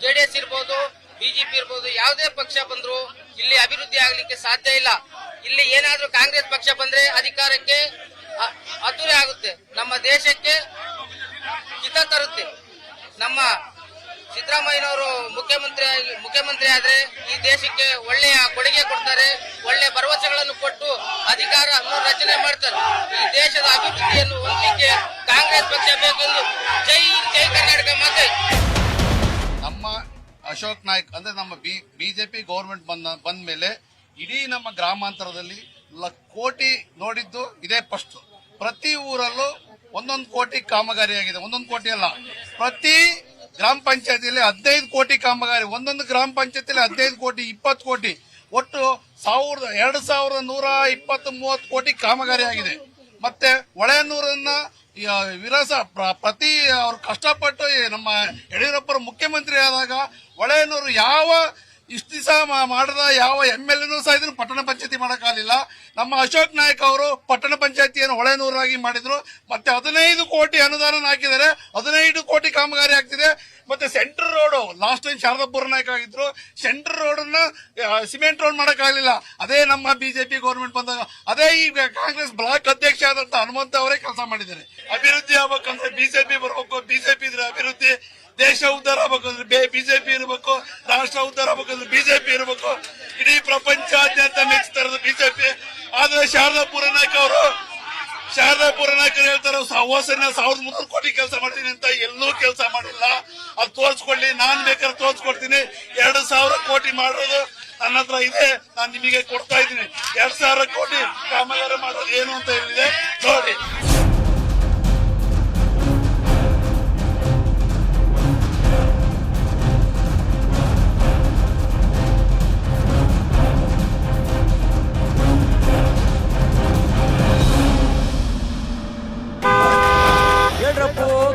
ಜೆಡಿಎಸ್ ಇರ್ಬೋದು, ಬಿಜೆಪಿ ಇರ್ಬೋದು, ಯಾವುದೇ ಪಕ್ಷ ಬಂದ್ರು ಇಲ್ಲಿ ಅಭಿವೃದ್ಧಿ ಆಗ್ಲಿಕ್ಕೆ ಸಾಧ್ಯ ಇಲ್ಲ. ಇಲ್ಲಿ ಏನಾದ್ರೂ ಕಾಂಗ್ರೆಸ್ ಪಕ್ಷ ಬಂದ್ರೆ ಅಧಿಕಾರಕ್ಕೆ ಅದ್ದೂರಿ ಆಗುತ್ತೆ, ನಮ್ಮ ದೇಶಕ್ಕೆ ಹಿತ ತರುತ್ತೆ. ನಮ್ಮ ಸಿದ್ದರಾಮಯ್ಯನವರು ಮುಖ್ಯಮಂತ್ರಿ ಆದ್ರೆ ಈ ದೇಶಕ್ಕೆ ಒಳ್ಳೆಯ ಕೊಡುಗೆ ಕೊಡ್ತಾರೆ, ಒಳ್ಳೆ ಭರವಸೆಗಳನ್ನು ಕೊಟ್ಟು ಅಧಿಕಾರ ರಚನೆ ಮಾಡ್ತಾರೆ. ಈ ದೇಶದ ಅಭಿವೃದ್ಧಿಯನ್ನು ಹೊಂದಲಿಕ್ಕೆ ಕಾಂಗ್ರೆಸ್ ಪಕ್ಷ ಬೇಕೆಂದು ಜೈ ಕರ್ನಾಟಕ ಮಾತೆ. ನಮ್ಮ ಅಶೋಕ್ ನಾಯ್ಕ್ ಅಂದ್ರೆ ನಮ್ಮ ಬಿಜೆಪಿ ಗೌರ್ಮೆಂಟ್ ಬಂದ ಮೇಲೆ ಇಡೀ ನಮ್ಮ ಗ್ರಾಮಾಂತರದಲ್ಲಿ ಕೋಟಿ ನೋಡಿದ್ದು ಇದೇ ಫಸ್ಟ್. ಪ್ರತಿ ಊರಲ್ಲೂ ಒಂದೊಂದು ಕೋಟಿ ಕಾಮಗಾರಿ ಆಗಿದೆ. ಒಂದೊಂದು ಕೋಟಿ ಅಲ್ಲ, ಪ್ರತಿ ಗ್ರಾಮ ಪಂಚಾಯತಿಯಲ್ಲಿ 15 ಕೋಟಿ ಕಾಮಗಾರಿ, ಒಂದೊಂದು ಗ್ರಾಮ ಪಂಚಾಯತಿಯಲ್ಲಿ 15 ಕೋಟಿ, 20 ಕೋಟಿ, ಒಟ್ಟು 2120-30 ಕೋಟಿ ಕಾಮಗಾರಿ ಆಗಿದೆ. ಮತ್ತೆ ಹೊಳೆನೂರನ್ನ ವಿರಸ ಪ್ರತಿ ಅವ್ರು ಕಷ್ಟಪಟ್ಟು ನಮ್ಮ ಯಡಿಯೂರಪ್ಪರು ಮುಖ್ಯಮಂತ್ರಿ ಆದಾಗ ಹೊಳೆನೂರು ಯಾವ ಇಷ್ಟು ದಿವಸ ಮಾಡದ ಯಾವ MLA ಸಹ ಇದನ್ನು ಪಟ್ಟಣ ಪಂಚಾಯತಿ ಮಾಡಕ್ಕಾಗಲಿಲ್ಲ. ನಮ್ಮ ಅಶೋಕ್ ನಾಯ್ಕ್ ಅವರು ಪಟ್ಟಣ ಪಂಚಾಯತಿಯನ್ನು ಹೊಳೆನೂರಾಗಿ ಮಾಡಿದ್ರು. ಮತ್ತೆ 15 ಕೋಟಿ ಅನುದಾನ ಹಾಕಿದ್ದಾರೆ, 15 ಕೋಟಿ ಕಾಮಗಾರಿ ಆಗ್ತಿದೆ. ಮತ್ತೆ central road last time Sharadapura Naik ಆಗಿದ್ರು, ಸೆಂಟ್ರಲ್ ರೋಡ್ ಅನ್ನ ಸಿಮೆಂಟ್ ರೋಡ್ ಮಾಡಕ್ಕಾಗಲಿಲ್ಲ. ಅದೇ ನಮ್ಮ ಬಿಜೆಪಿ ಗೌರ್ಮೆಂಟ್ ಬಂದಾಗ, ಅದೇ ಈಗ ಕಾಂಗ್ರೆಸ್ ಬ್ಲಾಕ್ ಅಧ್ಯಕ್ಷ ಆದಂತ ಹನುಮಂತ ಅವರೇ ಕೆಲಸ ಮಾಡಿದ್ದಾರೆ. ಅಭಿವೃದ್ಧಿ ಆಗ್ಬೇಕಂದ್ರೆ ಬಿಜೆಪಿ ಬರ್ಬೇಕು, ಬಿಜೆಪಿ ಇದ್ರೆ ಅಭಿವೃದ್ಧಿ, ದೇಶ ಉದ್ಧಾರ ಆಗ್ಬೇಕಂದ್ರೆ ಬಿಜೆಪಿ ಇರಬೇಕು, ರಾಷ್ಟ್ರ ಉದ್ಧಾರ ಆಗ್ಬೇಕಂದ್ರೆ ಬಿಜೆಪಿ ಇರಬೇಕು. ಇಡೀ ಪ್ರಪಂಚಾದ್ಯಂತ ಮೆಚ್ಚುತ್ತಾ ಇರೋದು ಬಿಜೆಪಿ. ಆದ್ರೆ ಶಾರದಾಪುರ ನಾಯ್ಕರು ಹೇಳ್ತಾರೆ 1300 ಕೋಟಿ ಕೆಲಸ ಮಾಡ್ತೀನಿ ಅಂತ. ಎಲ್ಲೂ ಕೆಲಸ ಮಾಡಿಲ್ಲ. ಅದು ತೋರಿಸ್ಕೊಳ್ಳಿ, ನಾನ್ ಬೇಕಾದ್ರೆ ತೋರಿಸ್ಕೊಡ್ತೀನಿ. 2000 ಕೋಟಿ ಮಾಡೋದು ನನ್ನ ಹತ್ರ ಇದೆ, ನಾನು ನಿಮಗೆ ಕೊಡ್ತಾ ಇದ್ದೀನಿ. 2000 ಕೋಟಿ ಕಾಮಗಾರಿ ಮಾಡೋದು ಏನು ಅಂತ ಹೇಳಿದೆ ನೋಡಿ.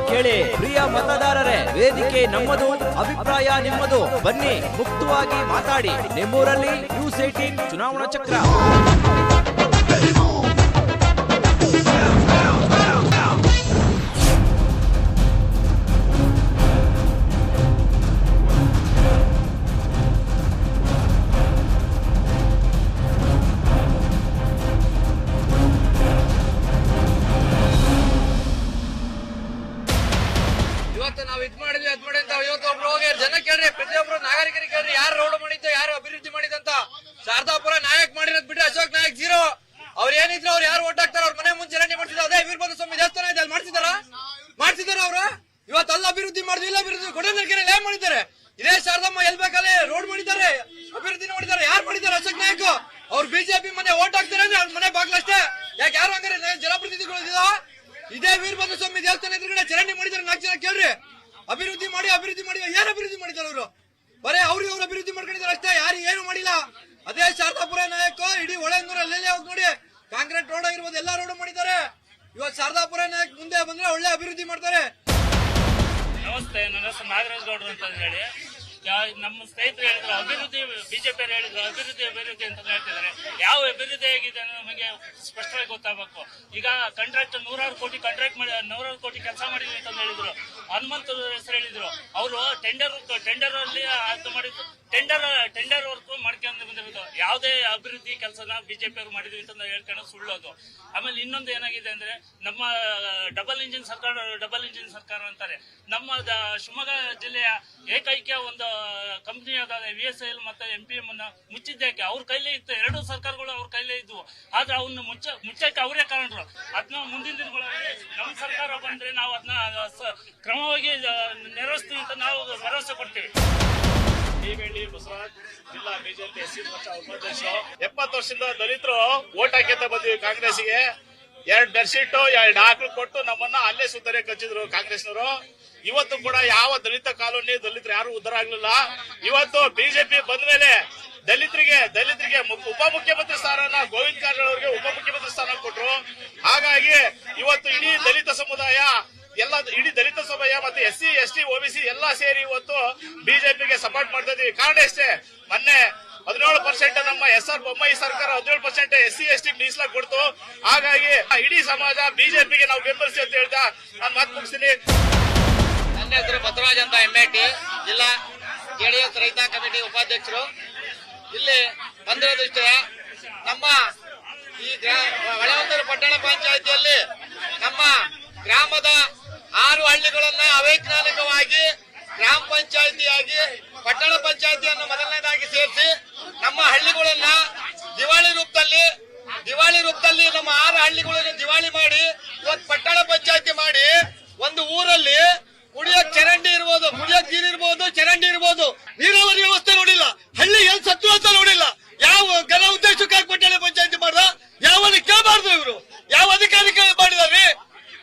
ಕೇಳಿ ಪ್ರಿಯ ಮತದಾರರೇ, ವೇದಿಕೆ ನಮ್ಮದು, ಅಭಿಪ್ರಾಯ ನಿಮ್ಮದು. ಬನ್ನಿ ಮುಕ್ತವಾಗಿ ಮಾತಾಡಿ. ನಿಮ್ಮೂರಲ್ಲಿ ನ್ಯೂಸ್ 18 ಚುನಾವಣಾ ಚಕ್ರ. ನಾವು ಇದ್ ಮಾಡಿದ್ವಿ ಅದ್ ಮಾಡಿ ಅಂತ ಇವತ್ತೊಬ್ರು ಹೋಗಿ ಜನ ಕೇಳ್ರಿ, ಪ್ರತಿಯೊಬ್ರು ನಾಗರಿಕರಿಗೆ ಕೇಳ್ರಿ, ಯಾರು ರೋಡ್ ಮಾಡಿದ್ದು, ಯಾರು ಅಭಿವೃದ್ಧಿ ಮಾಡಿದಂತ. ಶಾರದಾಪುರ ನಾಯಕ್ ಮಾಡಿರೋದ್ ಬಿಟ್ರೆ ಅಶೋಕ್ ನಾಯಕ್ 0. ಅವ್ರು ಏನಿದ್ರು ಅವ್ರು ಯಾರು ಓಟ್ ಹಾಕ್ತಾರ, ಅವ್ರ ಮನೆ ಮುಂಚೆ ಚರಂಡಿ ಮಾಡ್ತಿದ್ರು. ಅದೇ ವೀರಭದ್ರ ಸ್ವಾಮಿ ದೇವಸ್ಥಾನ ಇದೆ, ಅಲ್ಲಿ ಮಾಡ್ತಿದಾರ ಅವ್ರು. ಇವತ್ತು ಅಲ್ಲಿ ಅಭಿವೃದ್ಧಿ ಮಾಡಿದ್ವಿ, ಇಲ್ಲ ಅಭಿವೃದ್ಧಿ ಕೊಡೇನಕೆರೆಯಲ್ಲಿ ಏನ್ ಮಾಡಿದ್ದಾರೆ? ಇದೇ ಶಾರದಮ್ಮ ಎಲ್ ಬೇಕಲ್ಲಿ ರೋಡ್ ಮಾಡಿದ್ದಾರೆ, ಅಭಿವೃದ್ಧಿ ಮಾಡಿದ್ದಾರೆ. ಯಾರು ಮಾಡಿದ್ದಾರೆ? ಅಶೋಕ್ ನಾಯಕ್. ಅವ್ರು ಬಿಜೆಪಿ ಮನೆ ಓಟ್ ಹಾಕ್ತಾರೆ ಅಂದ್ರೆ ಅವ್ರ ಮನೆ ಬಾಗ್ಲಷ್ಟೇ. ಯಾಕೆ ಯಾರು ಹಂಗಾರೆ ಜನಪ್ರತಿನಿಧಿಗಳು ಇದೇ ವೀರಭದ್ರ ಸ್ವಾಮಿ ದೇವಸ್ಥಾನ ಎದುರುಗಡೆ ಚರಂಡಿ ಮಾಡಿದ್ದಾರೆ. 4 ಜನ ಕೇಳ್ರಿ. ಅಭಿವೃದ್ಧಿ ಮಾಡಿ ಏನ್ ಅಭಿವೃದ್ಧಿ ಮಾಡಿದ್ದಾರೆ ಅವರು? ಬರೇ ಅವ್ರು ಅಭಿವೃದ್ಧಿ ಮಾಡ್ಕೊಂಡಿದ್ದಾರೆ ಅಷ್ಟೇ, ಯಾರು ಏನು ಮಾಡಿಲ್ಲ. ಅದೇ ಶಾರದಾಪುರ ನಾಯಕ್ ಇಡೀ ಹೊಳೆನೂರಲ್ಲಿ ಹೋಗಿ ನೋಡಿ, ಕಾಂಕ್ರೀಟ್ ರೋಡ್ ಆಗಿರ್ಬೋದು, ಎಲ್ಲಾ ರೋಡ್ ಮಾಡಿದ್ದಾರೆ. ಇವತ್ತು ಶಾರದಾಪುರ ನಾಯಕ್ ಮುಂದೆ ಬಂದ್ರೆ ಒಳ್ಳೆ ಅಭಿವೃದ್ಧಿ ಮಾಡ್ತಾರೆ. ನಮಸ್ತೆ, ನನ್ನ ಹೆಸರು ನಾಗರಾಜ್ ಗೌಡ್ರು ಅಂತ ಹೇಳಿ. ನಮ್ಮ ಸ್ನೇಹಿತರು ಹೇಳಿದ್ರು ಅಭಿವೃದ್ಧಿ, ಬಿಜೆಪಿ ಹೇಳಿದ್ರು ಅಭಿವೃದ್ಧಿ ಅಂತ ಹೇಳ್ತಿದ್ದಾರೆ. ಯಾವ ಅಭಿವೃದ್ಧಿ ಆಗಿದೆ ನಮಗೆ ಸ್ಪಷ್ಟವಾಗಿ ಗೊತ್ತಾಗಬೇಕು. ಈಗ ಕಾಂಟ್ರಾಕ್ಟ್ 100 ಕೋಟಿ ಕಾಂಟ್ರಾಕ್ಟ್ ಮಾಡಿ 100 ಕೋಟಿ ಕೆಲಸ ಮಾಡಿದ್ವಿ ಅಂತ ಹೇಳಿದ್ರು. ಹನುಮಂತ ಹೆಸರು ಹೇಳಿದ್ರು. ಅವರು ಟೆಂಡರ್ ಅಲ್ಲಿ ಅದು ಮಾಡಿದ್ರು, ಟೆಂಡರ್ ವರ್ಕ್ ಮಾಡ್ಕೊಂಡು ಬಂದಿರೋದು. ಯಾವುದೇ ಅಭಿವೃದ್ಧಿ ಕೆಲಸನ ಬಿಜೆಪಿ ಅವರು ಮಾಡಿದ್ವಿ ಅಂತ ಹೇಳ್ಕೊಂಡು ಸುಳ್ಳೋದು. ಆಮೇಲೆ ಇನ್ನೊಂದು ಏನಾಗಿದೆ ಅಂದ್ರೆ, ನಮ್ಮ ಡಬಲ್ ಇಂಜಿನ್ ಸರ್ಕಾರ ಅಂತಾರೆ. ನಮ್ಮ ಶಿವಮೊಗ್ಗ ಜಿಲ್ಲೆಯ ಏಕೈಕ ಒಂದು ಕಂಪನಿ ಅದಾದ VSL ಮತ್ತೆ MPM ಅನ್ನ ಮುಚ್ಚಿದ್ದಕ್ಕೆ ಅವ್ರ ಕೈಲೇ ಇತ್ತು. 2 ಸರ್ಕಾರಗಳು ಅವ್ರ ಕೈಲೇ ಇದ್ವು. ಆದ್ರೆ ಅವನ್ನ ಮುಚ್ಚಕ್ಕೆ ಅವರೇ ಕಾರಣರು. ಅದನ್ನ ಮುಂದಿನ ದಿನಗಳಲ್ಲಿ ನಮ್ಮ ಸರ್ಕಾರ ಬಂದ್ರೆ ನಾವು ಅದನ್ನ ಕ್ರಮವಾಗಿ ನೆರವೇರಿಸ್ತೀವಿ ಅಂತ ನಾವು ಭರವಸೆ ಕೊಡ್ತೀವಿ. ಡಿ ಬಸವರಾಜ್, ಜಿಲ್ಲಾ ಬಿಜೆಪಿ SC ಮೋರ್ಚಾ ಉಪಾಧ್ಯಕ್ಷರು. 70 ವರ್ಷದಿಂದ ದಲಿತರು ಓಟ್ ಹಾಕಿಂತ ಬಂದ್ವಿ ಕಾಂಗ್ರೆಸ್ಗೆ. 2 ಬೆಡ್ಶೀಟ್ 2 ಆಕಳು ಕೊಟ್ಟು ನಮ್ಮನ್ನ ಅಲ್ಲೇ ಸುತ್ತರೆ ಕಚ್ಚಿದ್ರು ಕಾಂಗ್ರೆಸ್ನವರು. ಇವತ್ತು ಕೂಡ ಯಾವ ದಲಿತ ಕಾಲೋನಿ ದಲಿತರು ಯಾರು ಉದ್ಧಾರ ಆಗ್ಲಿಲ್ಲ. ಇವತ್ತು ಬಿಜೆಪಿ ಬಂದ ಮೇಲೆ ದಲಿತರಿಗೆ ಉಪಮುಖ್ಯಮಂತ್ರಿ ಸ್ಥಾನ, ಗೋವಿಂದ ಕಾರಜೋಳ ಅವರಿಗೆ ಉಪಮುಖ್ಯಮಂತ್ರಿ ಸ್ಥಾನ ಕೊಟ್ರು. ಹಾಗಾಗಿ ಇವತ್ತು ಇಡೀ ದಲಿತ ಸಮುದಾಯ ಮತ್ತೆ SC ST OBC ಎಲ್ಲ ಸೇರಿ ಇವತ್ತು ಬಿಜೆಪಿಗೆ ಸಪೋರ್ಟ್ ಮಾಡ್ತಾ ಇದೀವಿ. ಕಾರಣ ಅಷ್ಟೇ, ಮೊನ್ನೆ 17% ನಮ್ಮ SR ಬೊಮ್ಮಾಯಿ ಸರ್ಕಾರ 17% SC ST ಮೀಸಲಾಗಿ ಕೊಡ್ತು. ಹಾಗಾಗಿ ಇಡೀ ಸಮಾಜ ಬಿಜೆಪಿಗೆ ನಾವು ಬೆಂಬಲಿಸಿ ಅಂತ ಹೇಳ್ತಾ ನಾನು ಮಾತು ಮುಗಿಸ್ತೀನಿ. ನನ್ನ ಹೆಸರು ಬಸವರಾಜ್ ಅಂತ MAT ಜಿಲ್ಲಾ JDS ರೈತ ಕಮಿಟಿ ಉಪಾಧ್ಯಕ್ಷರು. ಇಲ್ಲಿ ಬಂದಿರೋದಷ್ಟೇ, ನಮ್ಮ ಈ ಹೊಳೆಹೊನ್ನೂರು ಪಟ್ಟಣ ಪಂಚಾಯಿತಿಯಲ್ಲಿ ನಮ್ಮ ಗ್ರಾಮದ 6 ಹಳ್ಳಿಗಳನ್ನ ಅವೈಜ್ಞಾನಿಕವಾಗಿ ಗ್ರಾಮ ಪಂಚಾಯಿತಿಯಾಗಿ ಪಟ್ಟಣ ಪಂಚಾಯಿತಿಯನ್ನು ಮೊದಲನೇದಾಗಿ ಸೇರಿಸಿ ನಮ್ಮ ಹಳ್ಳಿಗಳನ್ನ ದಿವಾಳಿ ರೂಪದಲ್ಲಿ ನಮ್ಮ 6 ಹಳ್ಳಿಗಳನ್ನು ದಿವಾಳಿ ಮಾಡಿ ಇವತ್ತು ಪಟ್ಟಣ ಪಂಚಾಯಿತಿ ಮಾಡಿ ಒಂದು ಊರಲ್ಲಿ ಕುಡಿಯಕ್ ಚರಂಡಿ ಇರ್ಬೋದು, ಕುಡಿಯಕ್ ನೀರು ಇರ್ಬೋದು, ಚರಂಡಿ ಇರ್ಬೋದು, ನೀರಾವರಿ ವ್ಯವಸ್ಥೆ ನೋಡಿಲ್ಲ, ಹಳ್ಳಿ ಎಲ್ಲಿ ಸತ್ತು ಅಂತ ನೋಡಿಲ್ಲ. ಯಾವ ಘನ ಉದ್ದೇಶಕ್ಕಾಗಿ ಪಟ್ಟಣ ಪಂಚಾಯಿತಿ ಮಾಡ್ದ? ಯಾವನ್ನ ಕೇಳಬಾರ್ದು ಇವರು, ಯಾವ ಅಧಿಕಾರಿ ಮಾಡಿದಾರೆ?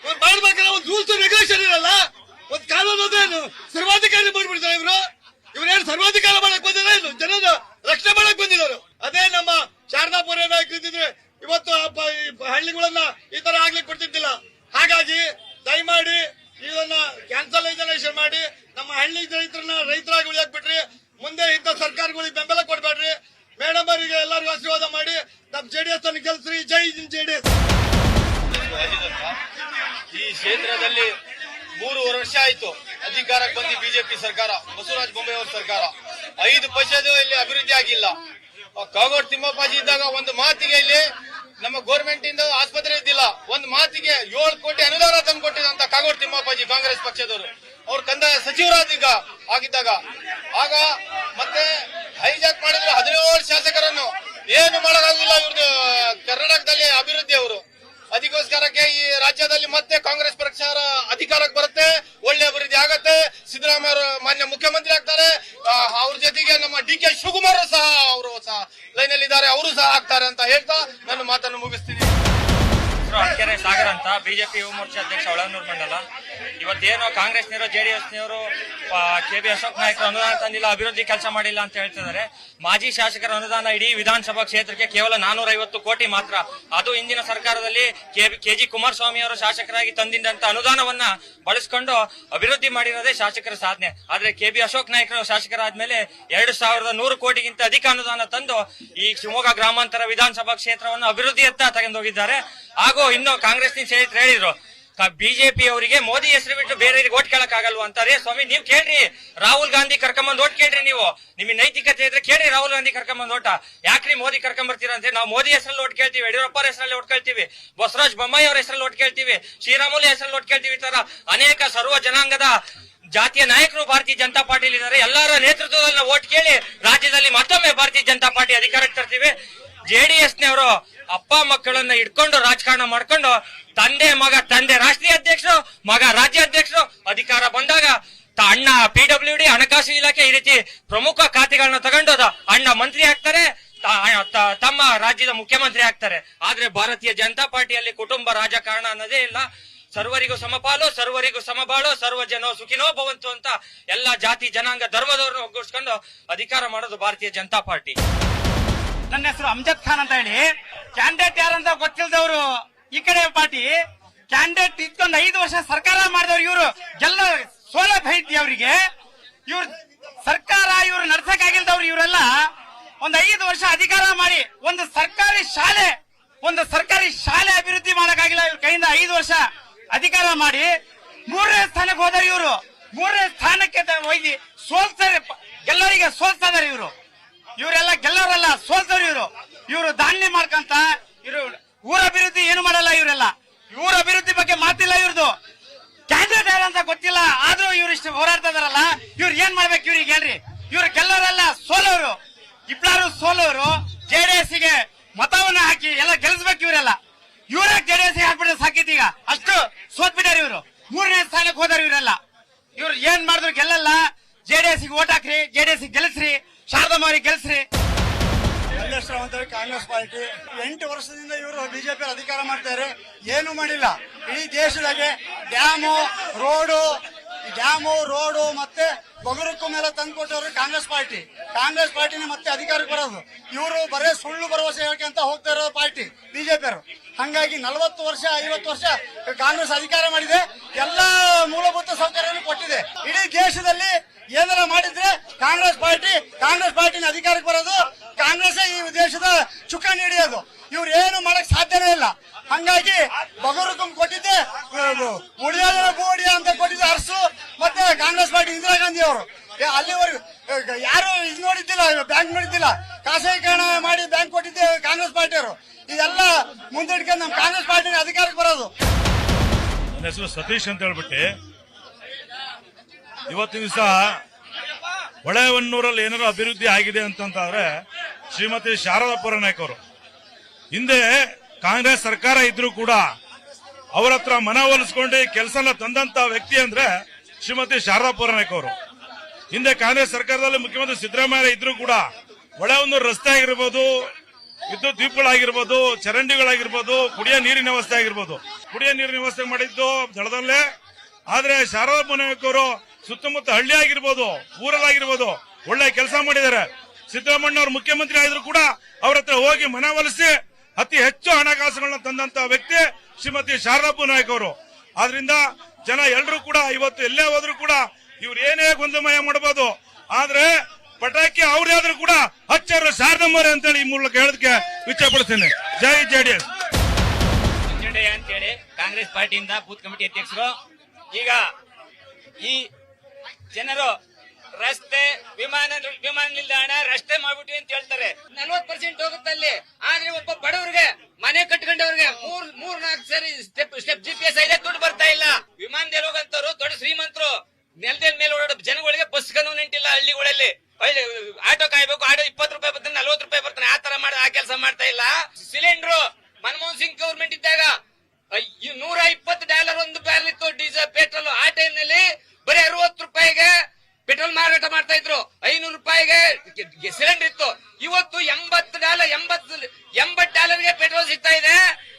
ಇವ್ರು ಮಾಡ್ಬೇಕಾದ್ರೆ ಒಂದು ರೂಲ್ಸ್ ರೆಗ್ಯುಲೇಷನ್ ಇರಲ್ಲ, ಒಂದು ಕಾನೂನು ಅದೇನು ಸರ್ವಾಧಿಕಾರಿ ಮಾಡ್ಬಿಡ್ತಾರೆ ಇವರು. ಇವ್ರೇನು ಸರ್ವಾಧಿಕಾರ ಮಾಡಕ್ ಬಂದಿಲ್ಲ, ಏನು ಜನರ ರಕ್ಷಣೆ ಮಾಡಕ್ ಬಂದಿದ್ದಾರೆ. ಅದೇ ನಮ್ಮ ಶಾರದಾಪುರ ಏನಾಗ್ತಿದ್ರೆ ಇವತ್ತು ಹಳ್ಳಿಗಳನ್ನ ಈ ತರ ಆಗ್ಲಿಕ್ಕೆ ಕೊಡ್ತಿದ್ದಿಲ್ಲ. ಹಾಗಾಗಿ ದಯಮಾಡಿ ಇದನ್ನ ಕ್ಯಾನ್ಸಲೈಸೇಷನ್ ಮಾಡಿ ನಮ್ಮ ಹಳ್ಳಿ ರೈತರಾಗಿ ಉಳಿಯಾಕ್ ಬಿಟ್ರಿ. ಮುಂದೆ ಇಂಥ ಸರ್ಕಾರಗಳಿಗೆ ಬೆಂಬಲ ಕೊಡ್ಬೇಡ್ರಿ. ಮೇಡಮ್ ಅವರಿಗೆ ಎಲ್ಲರಿಗೂ ಆಶೀರ್ವಾದ ಮಾಡಿ ನಮ್ಮ JDS ಅನ್ನು ಗೆಲ್ಸ್ರಿ. ಜೈ JDS. ಈ ಕ್ಷೇತ್ರದಲ್ಲಿ 3 ವರ್ಷ ಆಯ್ತು ಅಧಿಕಾರಕ್ಕೆ ಬಂದು ಬಿಜೆಪಿ ಸರ್ಕಾರ, ಬಸವರಾಜ ಬೊಮ್ಮಾಯಿ ಅವರ ಸರ್ಕಾರ. 5 ಪೈಸೆದು ಇಲ್ಲಿ ಅಭಿವೃದ್ಧಿ ಆಗಿಲ್ಲ. ಕಾಗೋಡು ತಿಮ್ಮಪ್ಪಾಜಿ ಇದ್ದಾಗ ಒಂದು ಮಾತಿಗೆ ಇಲ್ಲಿ ನಮ್ಮ ಗೌರ್ಮೆಂಟ್ ಇಂದ ಆಸ್ಪತ್ರೆ ಇದ್ದಿಲ್ಲ, ಒಂದು ಮಾತಿಗೆ 7 ಕೋಟಿ ಅನುದಾನ ತಂದು ಕೊಟ್ಟಿದಂತ ಕಾಗೋಡು ತಿಮ್ಮಪ್ಪಾಜಿ ಕಾಂಗ್ರೆಸ್ ಪಕ್ಷದವರು. ಅವ್ರ ಕಂದಾಯ ಆಗಿದ್ದಾಗ ಆಗ ಮತ್ತೆ ಹೈಜಾಕ್ ಮಾಡಿದ್ರು 17 ಶಾಸಕರನ್ನು. ಏನು ಮಾಡೋಕ್ಕಾಗಿಲ್ಲ ಇವ್ರದ್ದು ಕರ್ನಾಟಕದಲ್ಲಿ ಅಭಿವೃದ್ಧಿ. ಅವರು ಅದಕ್ಕೋಸ್ಕರಕ್ಕೆ ಈ ರಾಜ್ಯದಲ್ಲಿ ಮತ್ತೆ ಕಾಂಗ್ರೆಸ್ ಪಕ್ಷ ಅಧಿಕಾರಕ್ಕೆ ಬರುತ್ತೆ, ಒಳ್ಳೆ ಅಭಿವೃದ್ಧಿ ಆಗತ್ತೆ. ಸಿದ್ದರಾಮಯ್ಯ ಅವರು ಮಾನ್ಯ ಮುಖ್ಯಮಂತ್ರಿ ಆಗ್ತಾರೆ. ಅವ್ರ ಜೊತೆಗೆ ನಮ್ಮ DK ಶಿವಕುಮಾರ್ ಸಹ ಅವರು ಸಹ ಲೈನ್ ಅಲ್ಲಿ ಇದ್ದಾರೆ, ಅವರು ಸಹ ಆಗ್ತಾರೆ ಅಂತ ಹೇಳ್ತಾ ನನ್ನ ಮಾತನ್ನು ಮುಗಿಸ್ತೀನಿ. ಅಡ್ಕೆರೆ ಸಾಗರ್ ಅಂತ, ಬಿಜೆಪಿ ಯುವ ಮೋರ್ಚಾ ಅಧ್ಯಕ್ಷ ಹೊಳೆಹೊನ್ನೂರು ಮಂಡಲ. ಇವತ್ತೇನೋ ಕಾಂಗ್ರೆಸ್ನವರು JDSನವರು KB ಅಶೋಕ್ ನಾಯ್ಕರು ಅನುದಾನ ತಂದಿಲ್ಲ, ಅಭಿವೃದ್ಧಿ ಕೆಲಸ ಮಾಡಿಲ್ಲ ಅಂತ ಹೇಳ್ತಿದ್ದಾರೆ. ಮಾಜಿ ಶಾಸಕರ ಅನುದಾನ ಇಡೀ ವಿಧಾನಸಭಾ ಕ್ಷೇತ್ರಕ್ಕೆ ಕೇವಲ 450 ಕೋಟಿ ಮಾತ್ರ. ಅದು ಹಿಂದಿನ ಸರ್ಕಾರದಲ್ಲಿ KG ಕುಮಾರಸ್ವಾಮಿ ಅವರು ಶಾಸಕರಾಗಿ ತಂದಿದ್ದಂತ ಅನುದಾನವನ್ನ ಬಳಸಿಕೊಂಡು ಅಭಿವೃದ್ಧಿ ಮಾಡಿರೋದೇ ಶಾಸಕರ ಸಾಧನೆ. ಆದ್ರೆ KB ಅಶೋಕ್ ನಾಯ್ಕರು ಶಾಸಕರಾದ್ಮೇಲೆ 2100 ಕೋಟಿಗಿಂತ ಅಧಿಕ ಅನುದಾನ ತಂದು ಈ ಶಿವಮೊಗ್ಗ ಗ್ರಾಮಾಂತರ ವಿಧಾನಸಭಾ ಕ್ಷೇತ್ರವನ್ನು ಅಭಿವೃದ್ಧಿಯತ್ತ ತಗೊಂಡೋಗಿದ್ದಾರೆ. ಹಾಗೂ ಇನ್ನು ಕಾಂಗ್ರೆಸ್ನ ಸ್ನೇಹಿತರು ಹೇಳಿದ್ರು, ಬಿಜೆಪಿ ಅವರಿಗೆ ಮೋದಿ ಹೆಸರು ಬಿಟ್ಟು ಬೇರೆ ಓಟ್ ಕೇಳಕ್ ಆಗಲ್ವಾ ಅಂತಾರೆ. ಸ್ವಾಮಿ ನೀವ್ ಕೇಳ್ರಿ, ರಾಹುಲ್ ಗಾಂಧಿ ಕರ್ಕೊಂಬಂದ್ ಓಟ್ ಕೇಳ್ರಿ. ನೀವು ನಿಮಗೆ ನೈತಿಕತೆ ಇದ್ರೆ ಕೇಳ್ರಿ, ರಾಹುಲ್ ಗಾಂಧಿ ಕರ್ಕೊಂಬಂದ್ ಓಟ ಯಾಕ್ರಿ ಮೋದಿ ಕರ್ಕೊಂಡ್ ಬರ್ತೀರಾ ಅಂತ. ನಾವು ಮೋದಿ ಹೆಸರಲ್ಲಿ ಓಟ್ ಕೇಳ್ತೀವಿ, ಯಡಿಯೂರಪ್ಪ ಹೆಸರಲ್ಲಿ ಓಟ್ ಕೇಳ್ತೀವಿ, ಬಸವರಾಜ ಬೊಮ್ಮಾಯಿ ಅವರ ಹೆಸರಲ್ಲಿ ಓಟ್ ಕೇಳ್ತೀವಿ, ಶ್ರೀರಾಮುಲು ಹೆಸರಲ್ಲಿ ಓಟ್ ಕೇಳ್ತೀವಿ. ಈ ತರ ಅನೇಕ ಸರ್ವ ಜನಾಂಗದ ಜಾತಿಯ ನಾಯಕರು ಭಾರತೀಯ ಜನತಾ ಪಾರ್ಟಿಲಿ ಇದ್ದಾರೆ. ಎಲ್ಲರ ನೇತೃತ್ವದಲ್ಲಿ ನಾವು ಓಟ್ ಕೇಳಿ ರಾಜ್ಯದಲ್ಲಿ ಮತ್ತೊಮ್ಮೆ ಭಾರತೀಯ ಜನತಾ ಪಾರ್ಟಿ ಅಧಿಕಾರಕ್ಕೆ ತರ್ತೀವಿ. JDSನವರು ಅಪ್ಪ ಮಕ್ಕಳನ್ನ ಇಟ್ಕೊಂಡು ರಾಜಕಾರಣ ಮಾಡ್ಕೊಂಡು ತಂದೆ ರಾಷ್ಟ್ರೀಯ ಅಧ್ಯಕ್ಷರು, ಮಗ ರಾಜ್ಯಾಧ್ಯಕ್ಷರು, ಅಧಿಕಾರ ಬಂದಾಗ ಅಣ್ಣ PWD ಹಣಕಾಸು ಇಲಾಖೆ ಈ ರೀತಿ ಪ್ರಮುಖ ಖಾತೆಗಳನ್ನ ತಗೊಂಡೋದ ಅಣ್ಣ ಮಂತ್ರಿ ಆಗ್ತಾರೆ, ತಮ್ಮ ರಾಜ್ಯದ ಮುಖ್ಯಮಂತ್ರಿ ಆಗ್ತಾರೆ. ಆದ್ರೆ ಭಾರತೀಯ ಜನತಾ ಪಾರ್ಟಿಯಲ್ಲಿ ಕುಟುಂಬ ರಾಜಕಾರಣ ಅನ್ನೋದೇ ಇಲ್ಲ. ಸರ್ವರಿಗೂ ಸಮಪಾಲು, ಸರ್ವರಿಗೂ ಸಮಬಾಳು, ಸರ್ವ ಜನೋ ಸುಖಿನೋ ಭವಂತು ಅಂತ ಎಲ್ಲಾ ಜಾತಿ ಜನಾಂಗ ಧರ್ಮದವ್ರನ್ನ ಒಗ್ಗೂಡಿಸ್ಕೊಂಡು ಅಧಿಕಾರ ಮಾಡೋದು ಭಾರತೀಯ ಜನತಾ ಪಾರ್ಟಿ. ನನ್ನ ಹೆಸರು ಅಮ್ಜದ್ ಖಾನ್ ಅಂತ ಹೇಳಿ. ಕ್ಯಾಂಡಿಡೇಟ್ ಯಾರಂತ ಗೊತ್ತಿಲ್ದವ್ರು ಈ ಕಡೆ ಪಾರ್ಟಿ. ಕ್ಯಾಂಡಿಡೇಟ್ ಇಟ್ಕೊಂಡು 5 ವರ್ಷ ಸರ್ಕಾರ ಮಾಡಿದವ್ರು ಇವರು ಎಲ್ಲ ಸೌಲಭ್ಯ ಐತಿ ಅವರಿಗೆ. ಇವ್ರ ಸರ್ಕಾರ ಇವ್ರು ನಡ್ಸಕ್ಕಾಗಿಲ್ದವ್ರು ಇವರೆಲ್ಲ ಒಂದು 5 ವರ್ಷ ಅಧಿಕಾರ ಮಾಡಿ ಒಂದು ಸರ್ಕಾರಿ ಶಾಲೆ ಅಭಿವೃದ್ಧಿ ಮಾಡಕ್ಕಾಗಿಲ್ಲ ಇವ್ರ ಕೈಯಿಂದ. 5 ವರ್ಷ ಅಧಿಕಾರ ಮಾಡಿ 3ನೇ ಸ್ಥಾನಕ್ಕೆ ಹೋದವ್ರು ಇವರು. 3ನೇ ಸ್ಥಾನಕ್ಕೆ ಹೋಗಿ ಸೋಲ್ತಾರೆ, ಎಲ್ಲರಿಗೆ ಸೋಲ್ತಾ ಇದಾರೆ ಇವರು. ಇವರೆಲ್ಲ ಗೆಲ್ಲೋರಲ್ಲ, ಸೋಲ್ತವ್ರು ಇವರು ದಾಂಧಲೆ ಮಾಡ್ಕಂತ ಇವರು ಊರ ಅಭಿವೃದ್ಧಿ ಏನು ಮಾಡಲ್ಲ. ಇವರೆಲ್ಲ ಊರ ಅಭಿವೃದ್ಧಿ ಬಗ್ಗೆ ಮಾತಿಲ್ಲ ಇವ್ರದ್ದು. ಕ್ಯಾಂಡಿಡೇಟ್ ಯಾರಂತ ಗೊತ್ತಿಲ್ಲ, ಆದ್ರೂ ಇವ್ರು ಇಷ್ಟು ಹೋರಾಡ್ತಾ ಇದಾರಲ್ಲ. ಇವ್ರು ಏನ್ ಮಾಡ್ಬೇಕು ಇವ್ರಿಗೆ ಹೇಳ್ರಿ. ಇವ್ರು ಗೆಲ್ಲೋರಲ್ಲ, ಸೋಲೋರು. ಇಬ್ಬರು ಸೋಲೋರು. JDSಗೆ ಮತವನ್ನ ಹಾಕಿ ಎಲ್ಲ ಗೆಲ್ಲಿಸ್ಬೇಕು ಇವರೆಲ್ಲ. ಇವರೇ JDSಗೆ ಹಾಕ್ಬಿಟ್ರೆ ಸಾಕಿತ್. ಈಗ ಅಷ್ಟು ಸೋತ್ಬಿಟ್ಟಾರೆ ಇವರು. 3ನೇ ಸ್ಥಾನಕ್ಕೆ ಹೋದಾರ ಇವರೆಲ್ಲ. ಇವ್ರು ಏನ್ ಮಾಡಿದ್ರು ಗೆಲ್ಲಲ್ಲ. JDSಗೆ ಓಟ್ ಹಾಕ್ರಿ, JDSಗೆ ಗೆಲ್ಲಿಸ್ರಿ, ಶಾರದಮ್ಮವ್ರಿಗೆ ಗೆಲ್ಸ್ರಿ. ಕಾಂಗ್ರೆಸ್ ಪಾರ್ಟಿ 8 ವರ್ಷದಿಂದ ಇವರು ಬಿಜೆಪಿ ಅಧಿಕಾರ ಮಾಡ್ತಾರೆ, ಏನು ಮಾಡಿಲ್ಲ. ಇಡೀ ದೇಶದಾಗೆ ಡ್ಯಾಮು ರೋಡು ಮತ್ತೆ ಬೊಗರಕ್ಕೂ ಮೇಲೆ ತಂದ್ಕೊಟ್ಟವರು ಕಾಂಗ್ರೆಸ್ ಪಾರ್ಟಿನ ಮತ್ತೆ ಅಧಿಕಾರಕ್ಕೆ ಬರೋದು. ಇವರು ಬರೇ ಸುಳ್ಳು ಭರವಸೆ ಹೇಳ್ಕೊಂತ ಹೋಗ್ತಾ ಇರೋ ಪಾರ್ಟಿ ಬಿಜೆಪಿಯವರು. ಹಂಗಾಗಿ 40 ವರ್ಷ 50 ವರ್ಷ ಕಾಂಗ್ರೆಸ್ ಅಧಿಕಾರ ಮಾಡಿದೆ, ಎಲ್ಲಾ ಮೂಲಭೂತ ಸೌಕರ್ಯವನ್ನು ಕೊಟ್ಟಿದೆ. ಇಡೀ ದೇಶದಲ್ಲಿ ಏನಾರ ಮಾಡಿದ್ರೆ ಕಾಂಗ್ರೆಸ್ ಪಾರ್ಟಿನ ಅಧಿಕಾರಕ್ಕೆ ಬರೋದು. ಕಾಂಗ್ರೆಸ್ ಈ ದೇಶದ ಚುಕ್ಕಾಣಿ ಹಿಡಿಯೋದು. ಇವ್ರು ಏನು ಮಾಡಕ್ ಸಾಧ್ಯನೇ ಇಲ್ಲ. ಹಂಗಾಗಿ ಬಗರುಕುಂ ಕೊಟ್ಟಿದ್ದೆ ಉಳಿದ ಬೋಡಿಯ ಅಂತ ಕೊಟ್ಟಿದ್ದೆ ಅರಸು ಮತ್ತೆ ಕಾಂಗ್ರೆಸ್ ಪಾರ್ಟಿ ಇಂದಿರಾ ಗಾಂಧಿ ಅವರು. ಅಲ್ಲಿವರೆಗೂ ಯಾರು ಇದು ನೋಡಿದ್ದಿಲ್ಲ, ಬ್ಯಾಂಕ್ ನೋಡಿದ್ದಿಲ್ಲ. ಖಾಸಗೀಕರಣ ಮಾಡಿ ಬ್ಯಾಂಕ್ ಕೊಟ್ಟಿದ್ದೆ ಕಾಂಗ್ರೆಸ್ ಪಾರ್ಟಿಯವರು. ಇದೆಲ್ಲ ಮುಂದಿಟ್ಕೊಂಡು ನಮ್ಮ ಕಾಂಗ್ರೆಸ್ ಪಾರ್ಟಿ ಅಧಿಕಾರಕ್ಕೆ ಬರೋದು. ನನ್ನ ಹೆಸರು ಸತೀಶ್ ಅಂತ ಹೇಳ್ಬಿಟ್ಟು ಇವತ್ತಿನ ದಿವಸ ಹೊಳೆಹೊನ್ನೂರಲ್ಲಿ ಏನಾದ್ರು ಅಭಿವೃದ್ಧಿ ಆಗಿದೆ ಅಂತಂದ್ರೆ ಶ್ರೀಮತಿ ಶಾರದಾ ಪುರನಾಯ್ಕ ಅವರು. ಹಿಂದೆ ಕಾಂಗ್ರೆಸ್ ಸರ್ಕಾರ ಇದ್ರೂ ಕೂಡ ಅವರ ಹತ್ರ ಮನವೊಲಿಸ್ಕೊಂಡು ಕೆಲಸನ ತಂದಂತ ವ್ಯಕ್ತಿ ಅಂದ್ರೆ ಶ್ರೀಮತಿ ಶಾರದಾ ಪುರನಾಯ್ಕ ಅವರು. ಹಿಂದೆ ಕಾಂಗ್ರೆಸ್ ಸರ್ಕಾರದಲ್ಲಿ ಮುಖ್ಯಮಂತ್ರಿ ಸಿದ್ದರಾಮಯ್ಯ ಇದ್ರೂ ಕೂಡ ಹೊಳೆಹೊನ್ನೂರು ರಸ್ತೆ ಆಗಿರ್ಬೋದು, ವಿದ್ಯುತ್ ದೀಪಗಳಾಗಿರ್ಬೋದು, ಚರಂಡಿಗಳಾಗಿರ್ಬೋದು, ಕುಡಿಯೋ ನೀರಿನ ವ್ಯವಸ್ಥೆ ಆಗಿರ್ಬೋದು, ಕುಡಿಯೋ ನೀರಿನ ವ್ಯವಸ್ಥೆ ಮಾಡಿದ್ದು ದಳದಲ್ಲೇ. ಆದ್ರೆ ಶಾರದಾ ಪುರನಾಯ್ಕ ಅವರು ಸುತ್ತಮುತ್ತ ಹಳ್ಳಿ ಆಗಿರ್ಬೋದು, ಊರಲ್ಲಾಗಿರ್ಬೋದು ಒಳ್ಳೆ ಕೆಲಸ ಮಾಡಿದ್ದಾರೆ. ಸಿದ್ದರಾಮಯ್ಯ ಅವರು ಮುಖ್ಯಮಂತ್ರಿ ಆಗಿದ್ರು ಕೂಡ ಅವ್ರ ಹತ್ರ ಹೋಗಿ ಮನವೊಲಿಸಿ ಅತಿ ಹೆಚ್ಚು ಹಣಕಾಸುಗಳನ್ನ ತಂದಂತ ವ್ಯಕ್ತಿ ಶ್ರೀಮತಿ ಶಾರದಾ ಪುರನಾಯ್ಕ ಅವರು. ಆದ್ರಿಂದ ಜನ ಎಲ್ಲರೂ ಕೂಡ ಇವತ್ತು ಎಲ್ಲೇ ಹೋದ್ರು ಕೂಡ ಇವ್ರು ಏನೇ ಗೊಂದಮಯ ಮಾಡಬಹುದು, ಆದ್ರೆ ಪಟಾಕಿ ಅವ್ರಾದ್ರೂ ಕೂಡ ಹಚ್ಚರು ಶಾರದಮ್ಮರೇ ಅಂತೇಳಿ ಈ ಮೂಲಕ ಹೇಳೋದಕ್ಕೆ ಇಚ್ಛೆ ಪಡ್ತೇನೆ. ಜೈ ಜೆಡಿಎಸ್. ಅಂತೇಳಿ ಕಾಂಗ್ರೆಸ್ ಪಾರ್ಟಿಯಿಂದ ಬೂತ್ ಕಮಿಟಿ ಅಧ್ಯಕ್ಷರು. ಈಗ ಈ ಜನರು ರಸ್ತೆ ವಿಮಾನ ನಿಲ್ದಾಣ ರಸ್ತೆ ಮಾಡ್ಬಿಟ್ವಿ ಅಂತ ಹೇಳ್ತಾರೆ. 40% ಹೋಗುತ್ತಲ್ಲಿ. ಆದ್ರೆ ಒಬ್ಬ ಬಡವರಿಗೆ ಮನೆ ಕಟ್ಕೊಂಡವ್ರಿಗೆ 3-4 ಸರಿ ಸ್ಟೆಪ್ GPS ಇದೆ, ದುಡ್ಡು ಬರ್ತಾ ಇಲ್ಲ. ವಿಮಾನದಲ್ಲಿ ಹೋಗಂತವ್ರು ದೊಡ್ಡ ಶ್ರೀಮಂತರು ನೆಲದ ಮೇಲೆ ಓಡಾಡೋ ಜನಗಳಿಗೆ ಬಸ್ ಕಾನೂನು ನಿಂತಿಲ್ಲ. ಹಳ್ಳಿಗಳಲ್ಲಿ ಆಟೋ ಕಾಯ್ಬೇಕು, ಆಟೋ 20 ರೂಪಾಯಿ ಬರ್ತಾನೆ, 40 ರೂಪಾಯಿ ಬರ್ತಾನೆ, ಆ ತರ ಮಾಡಿ ಆ ಕೆಲಸ ಮಾಡ್ತಾ ಇಲ್ಲ. ಸಿಲಿಂಡರ್ ಮನಮೋಹನ್ ಸಿಂಗ್ ಗವರ್ಮೆಂಟ್ ಇದ್ದಾಗ $120 ಒಂದು ಬ್ಯಾರಲ್ ಇತ್ತು ಡೀಸೆಲ್ ಪೆಟ್ರೋಲ್. ಆ ಟೈಮ್ ನಲ್ಲಿ ಬರೀ 60 ರೂಪಾಯಿಗೆ ಪೆಟ್ರೋಲ್ ಮಾರಾಟ ಮಾಡ್ತಾ ಇದ್ರು, 500 ರೂಪಾಯಿಗೆ ಸಿಲಿಂಡರ್ ಇತ್ತು. ಇವತ್ತು $80 ಪೆಟ್ರೋಲ್ ಸಿಗ್ತಾ ಇದೆ.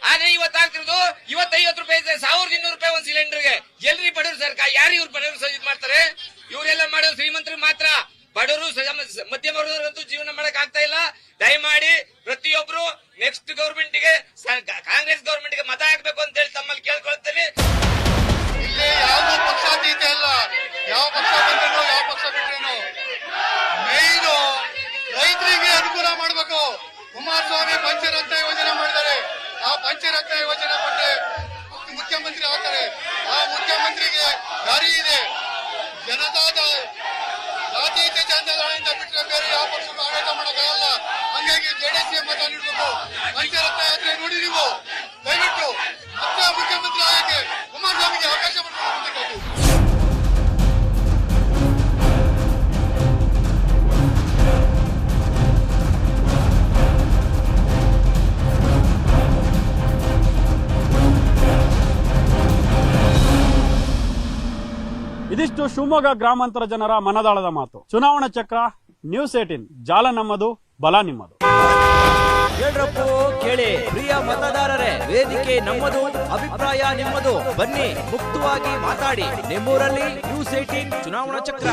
ಆದ್ರೆ ಇವತ್ತಾಗ್ತಿರೋದು 50 ರೂಪಾಯಿ ಇದೆ, 1200 ರೂಪಾಯಿ ಒಂದು ಸಿಲಿಂಡರ್ಗೆ. ಎಲ್ರಿ ಬಡವರು ಸರ್ಕಾರ ಯಾರು ಇವ್ರು ಬಡವರು ಇದು ಮಾಡ್ತಾರೆ? ಇವರೆಲ್ಲ ಮಾಡೋದು ಶ್ರೀಮಂತರು ಮಾತ್ರ. ಬಡವರು ಮಧ್ಯಮ ವರ್ಗದವರಂತೂ ಜೀವನ ಮಾಡಕ್ ಆಗ್ತಾ ಇಲ್ಲ. ದಯಮಾಡಿ ಪ್ರತಿಯೊಬ್ರು ನೆಕ್ಸ್ಟ್ ಗವರ್ಮೆಂಟ್ಗೆ ಕಾಂಗ್ರೆಸ್ ಗವರ್ಮೆಂಟ್ಗೆ ಮತ ಹಾಕ್ಬೇಕು ಅಂತ ಹೇಳಿ ತಮ್ಮಲ್ಲಿ ಕೇಳ್ಕೊಳ್ತೇವೆ. ಇಲ್ಲಿ ಯಾವುದೋ ಪಕ್ಷಾತೀತ ಅಲ್ಲ, ಯಾವ ಪಕ್ಷ ಬಂದ್ರೂ ಯಾವ ಪಕ್ಷ ಬಿಟ್ರೇನು ಮೇಯ್ನು ರೈತರಿಗೆ ಅನುಕೂಲ ಮಾಡಬೇಕು. ಕುಮಾರಸ್ವಾಮಿ ಪಂಚರತ್ನ ಯೋಜನೆ ಮಾಡಿದ್ದಾರೆ. ಆ ಪಂಚರತ್ನ ಯೋಜನೆ ಕೊಟ್ಟರೆ ಮುಖ್ಯಮಂತ್ರಿ ಆಗ್ತಾರೆ. ಆ ಮುಖ್ಯಮಂತ್ರಿಗೆ ದಾರಿ ಇದೆ. ಜನತಾದ ಜಾತೀಯ ಜನತಾದಳದಿಂದ ಬಿಟ್ಟರೆ ಬೇರೆ ಯಾವ ಪಕ್ಷಕ್ಕೂ ಆಡಳಿತ ಮಾಡೋಕ್ಕಾಗಲ್ಲ. ಹಂಗಾಗಿ ಜೆಡಿಎಸ್ಗೆ ಮತ ನೀಡಬೇಕು. ಪಂಚರತ್ನ ಯಾತ್ರೆ ನೋಡಿ ನೀವು. ದಯವಿಟ್ಟು ಮತ್ತೆ ಮುಖ್ಯಮಂತ್ರಿ ಆಗಕ್ಕೆ ಕುಮಾರಸ್ವಾಮಿಗೆ ಅವಕಾಶ ಮಾಡಿಕೊಡಬೇಕು. ಇದಿಷ್ಟು ಶಿವಮೊಗ್ಗ ಗ್ರಾಮಾಂತರ ಜನರ ಮನದಾಳದ ಮಾತು. ಚುನಾವಣಾ ಚಕ್ರ ನ್ಯೂಸ್ 18 ಜಾಲ ನಮ್ಮದು, ಬಲ ನಿಮ್ಮದು. ಕೇಳ್ರಪ್ಪೋ ಕೇಳಿ ಪ್ರಿಯ ಮತದಾರರೇ, ವೇದಿಕೆ ನಮ್ಮದು, ಅಭಿಪ್ರಾಯ ನಿಮ್ಮದು. ಬನ್ನಿ ಮುಕ್ತವಾಗಿ ಮಾತಾಡಿ. ನಿಮ್ಮೂರಲ್ಲಿ ನ್ಯೂಸ್ 18 ಚುನಾವಣಾ ಚಕ್ರ.